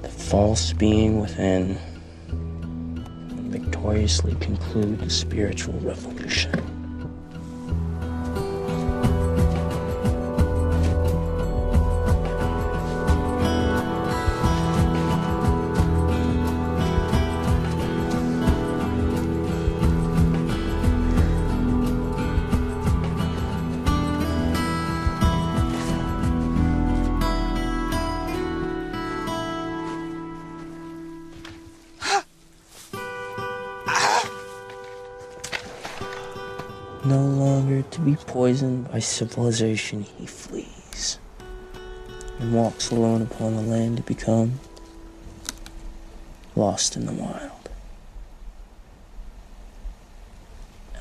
K: the false being within and victoriously conclude the spiritual revolution. No longer to be poisoned by civilization, he flees and walks alone upon the land to become lost in the wild.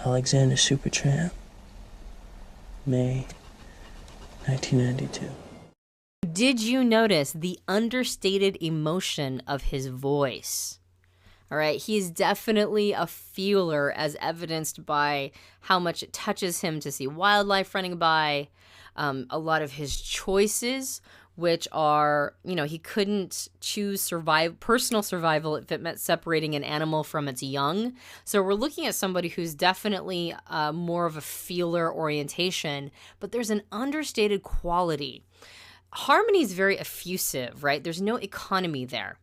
K: Alexander Supertramp, May 1992.
A: Did you notice the understated emotion of his voice? All right, he's definitely a feeler, as evidenced by how much it touches him to see wildlife running by. A lot of his choices, which are, he couldn't choose personal survival if it meant separating an animal from its young. So we're looking at somebody who's definitely more of a feeler orientation, but there's an understated quality. Harmony is very effusive, right? There's no economy there.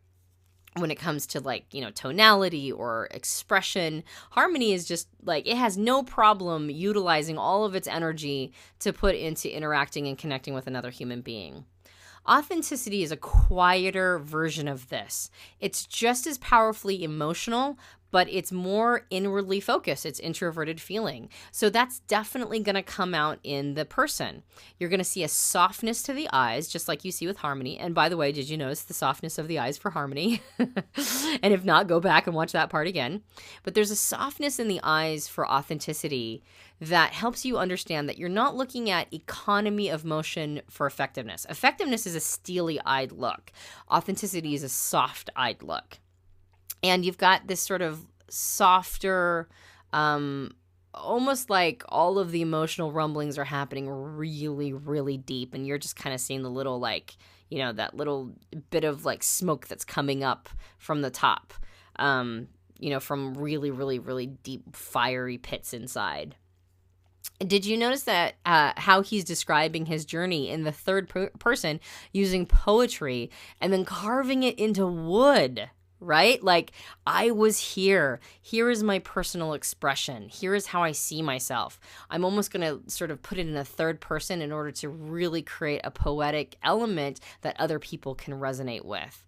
A: When it comes to tonality or expression, harmony is just it has no problem utilizing all of its energy to put into interacting and connecting with another human being. Authenticity is a quieter version of this. It's just as powerfully emotional, but it's more inwardly focused. It's introverted feeling. So that's definitely going to come out in the person. You're going to see a softness to the eyes, just like you see with Harmony. And by the way, did you notice the softness of the eyes for Harmony? And if not, go back and watch that part again. But there's a softness in the eyes for authenticity that helps you understand that you're not looking at economy of motion for effectiveness. Effectiveness is a steely-eyed look. Authenticity is a soft-eyed look. And you've got this sort of softer, almost like all of the emotional rumblings are happening really, really deep. And you're just kind of seeing the little, that little bit of smoke that's coming up from the top, from really, really, really deep, fiery pits inside. Did you notice that how he's describing his journey in the third person using poetry and then carving it into wood? Right? I was here. Here is my personal expression. Here is how I see myself. I'm almost going to sort of put it in a third person in order to really create a poetic element that other people can resonate with.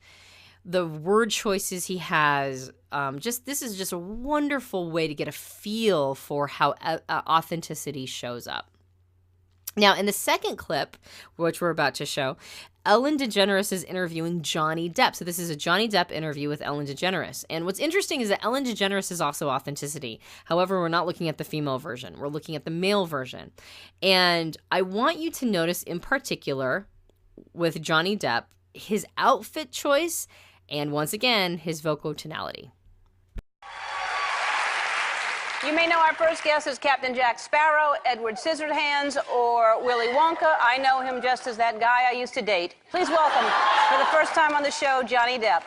A: The word choices he has, this is just a wonderful way to get a feel for how authenticity shows up. Now, in the second clip, which we're about to show, Ellen DeGeneres is interviewing Johnny Depp. So this is a Johnny Depp interview with Ellen DeGeneres. And what's interesting is that Ellen DeGeneres is also authenticity. However, we're not looking at the female version. We're looking at the male version. And I want you to notice in particular with Johnny Depp, his outfit choice and once again, his vocal tonality.
M: You may know our first guest as Captain Jack Sparrow, Edward Scissorhands, or Willy Wonka. I know him just as that guy I used to date. Please welcome, for the first time on the show, Johnny Depp.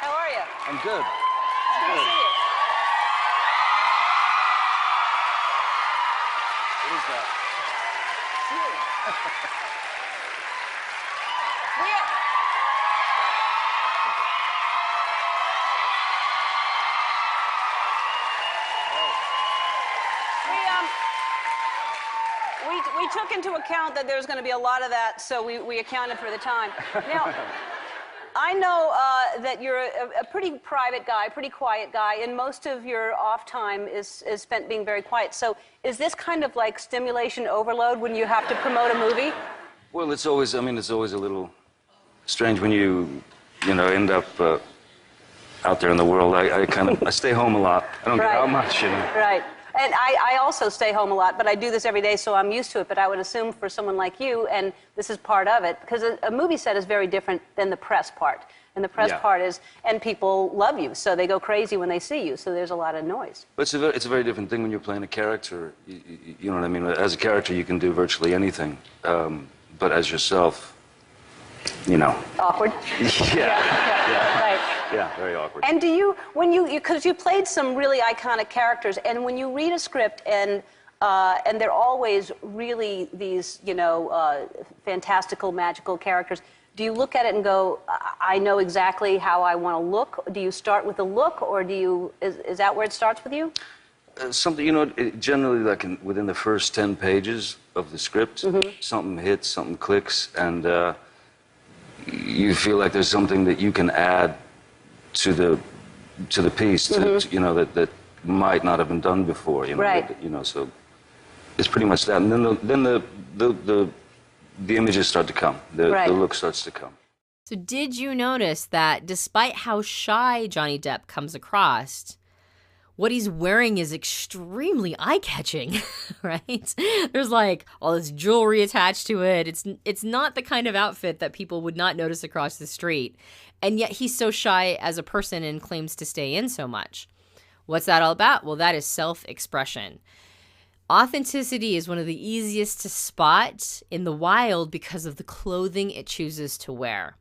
M: How are you?
N: I'm good.
M: Good to see you.
N: What is that?
M: It's you. we took into account that there's going to be a lot of that, so we accounted for the time. Now, I know that you're a pretty private guy, pretty quiet guy, and most of your off time is spent being very quiet. So is this kind of like stimulation overload when you have to promote a movie?
N: Well, it's always, I mean, it's always a little strange when you know, end up out there in the world. I stay home a lot. I don't get out much, you know.
M: Right. And I also stay home a lot, but I do this every day, so I'm used to it. But I would assume for someone like you, and this is part of it, because a movie set is very different than the press part. And the press part is, and people love you, so they go crazy when they see you, so there's a lot of noise.
N: But it's a very different thing when you're playing a character. You know what I mean? As a character, you can do virtually anything. But as yourself, you know.
M: Awkward?
N: Yeah.
M: Right.
N: Yeah, very awkward.
M: And do you, when because you played some really iconic characters, and when you read a script and they're always really these, you know, fantastical, magical characters, do you look at it and go, I know exactly how I want to look? Do you start with a look, or is that where it starts with you?
N: Something, you know, generally like within the first 10 pages of the script, something hits, something clicks, and you feel like there's something that you can add to the piece, you know, that might not have been done before, you know.
M: Right.
N: You know, so it's pretty much that, and then the images start to come, the look starts to come.
A: So did you notice that despite how shy Johnny Depp comes across, what he's wearing is extremely eye-catching, right? There's like all this jewelry attached to it. It's not the kind of outfit that people would not notice across the street. And yet he's so shy as a person and claims to stay in so much. What's that all about? Well, that is self-expression. Authenticity is one of the easiest to spot in the wild because of the clothing it chooses to wear.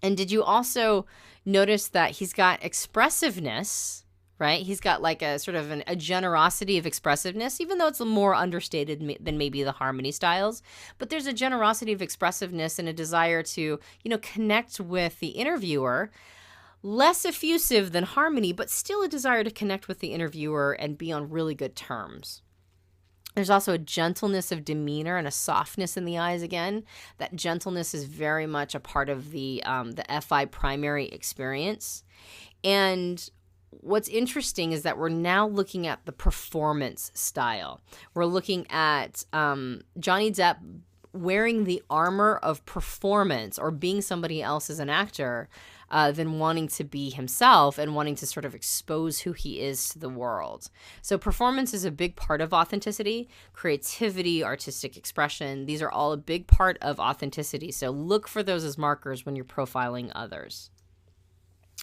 A: And did you also notice that he's got expressiveness, right? He's got like a sort of a generosity of expressiveness, even though it's more understated than maybe the Harmony styles. But there's a generosity of expressiveness and a desire to, you know, connect with the interviewer. Less effusive than Harmony, but still a desire to connect with the interviewer and be on really good terms. There's also a gentleness of demeanor and a softness in the eyes again. That gentleness is very much a part of the FI primary experience. And what's interesting is that we're now looking at the performance style. We're looking at Johnny Depp wearing the armor of performance or being somebody else as an actor than wanting to be himself and wanting to sort of expose who he is to the world. So performance is a big part of authenticity. Creativity, artistic expression, these are all a big part of authenticity. So look for those as markers when you're profiling others.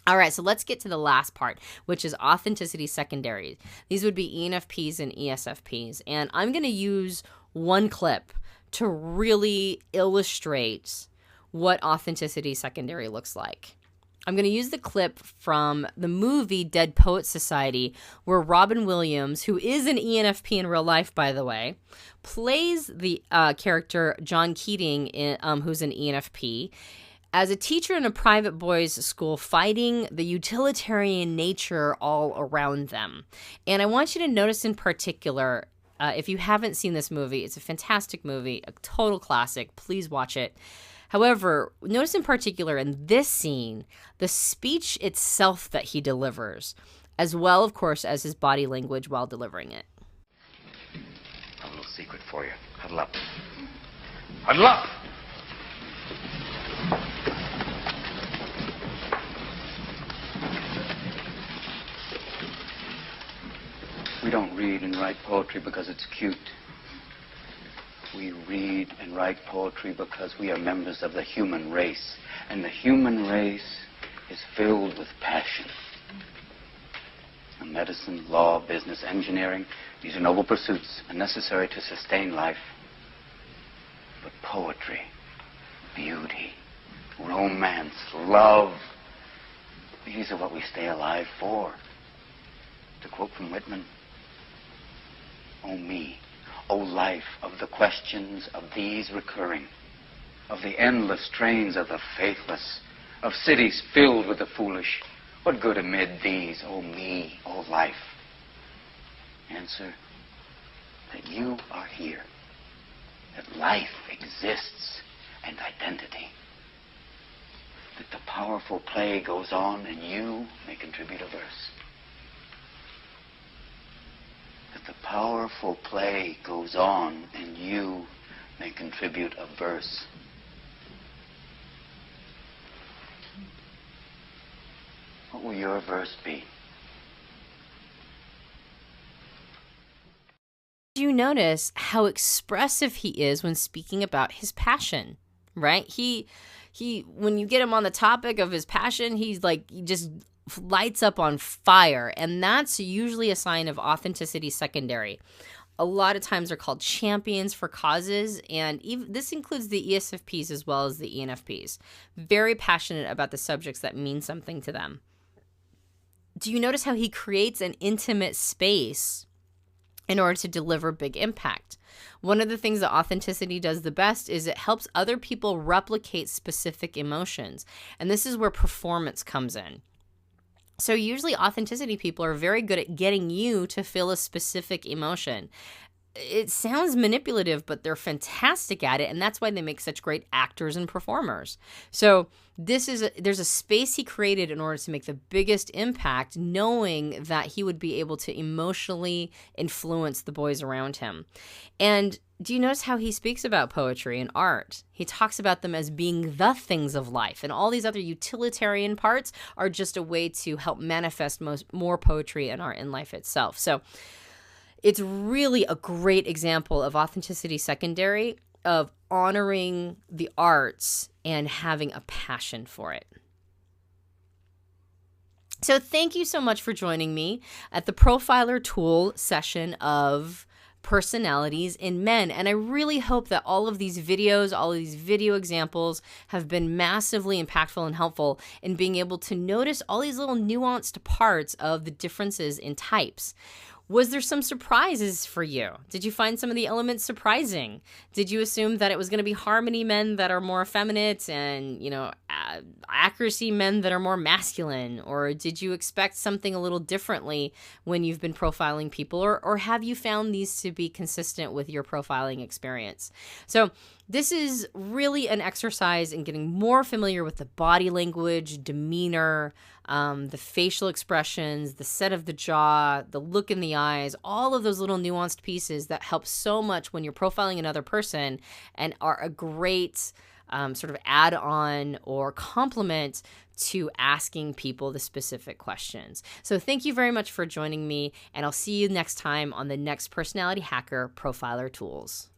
A: All right, so let's get to the last part, which is authenticity secondary. These would be ENFPs and ESFPs. And I'm going to use one clip to really illustrate what authenticity secondary looks like. I'm going to use the clip from the movie Dead Poets Society, where Robin Williams, who is an ENFP in real life, by the way, plays the character John Keating, who's an ENFP, as a teacher in a private boys' school fighting the utilitarian nature all around them. And I want you to notice in particular, if you haven't seen this movie, it's a fantastic movie, a total classic. Please watch it. However, notice in particular in this scene, the speech itself that he delivers, as well, of course, as his body language while delivering it.
O: A little secret for you. Huddle up. Huddle up! We don't read and write poetry because it's cute. We read and write poetry because we are members of the human race. And the human race is filled with passion. And medicine, law, business, engineering, these are noble pursuits and necessary to sustain life. But poetry, beauty, romance, love, these are what we stay alive for. To quote from Whitman, "Oh me, O life, of the questions of these recurring, of the endless trains of the faithless, of cities filled with the foolish, what good amid these, O me, O life? Answer, that you are here, that life exists and identity. That the powerful play goes on and you may contribute a verse. That the powerful play goes on and you may contribute a verse. What will your verse be?
A: Do you notice how expressive he is when speaking about his passion, right? He when you get him on the topic of his passion, he just lights up on fire, and that's usually a sign of authenticity secondary. A lot of times they're called champions for causes, and this includes the ESFPs as well as the ENFPs. Very passionate about the subjects that mean something to them. Do you notice how he creates an intimate space in order to deliver big impact? One of the things that authenticity does the best is it helps other people replicate specific emotions. And this is where performance comes in. So usually authenticity people are very good at getting you to feel a specific emotion. It sounds manipulative, but they're fantastic at it, and that's why they make such great actors and performers. So there's a space he created in order to make the biggest impact, knowing that he would be able to emotionally influence the boys around him. And do you notice how he speaks about poetry and art? He talks about them as being the things of life, and all these other utilitarian parts are just a way to help manifest more poetry and art in life itself. So it's really a great example of authenticity secondary, of honoring the arts and having a passion for it. So thank you so much for joining me at the Profiler Tool session of personalities in men. And I really hope that all of these videos, all of these video examples have been massively impactful and helpful in being able to notice all these little nuanced parts of the differences in types. Was there some surprises for you? Did you find some of the elements surprising? Did you assume that it was going to be harmony men that are more effeminate and, accuracy men that are more masculine? Or did you expect something a little differently when you've been profiling people? Or have you found these to be consistent with your profiling experience? So this is really an exercise in getting more familiar with the body language, demeanor, the facial expressions, the set of the jaw, the look in the eyes, all of those little nuanced pieces that help so much when you're profiling another person and are a great sort of add-on or complement to asking people the specific questions. So thank you very much for joining me, and I'll see you next time on the next Personality Hacker Profiler Tools.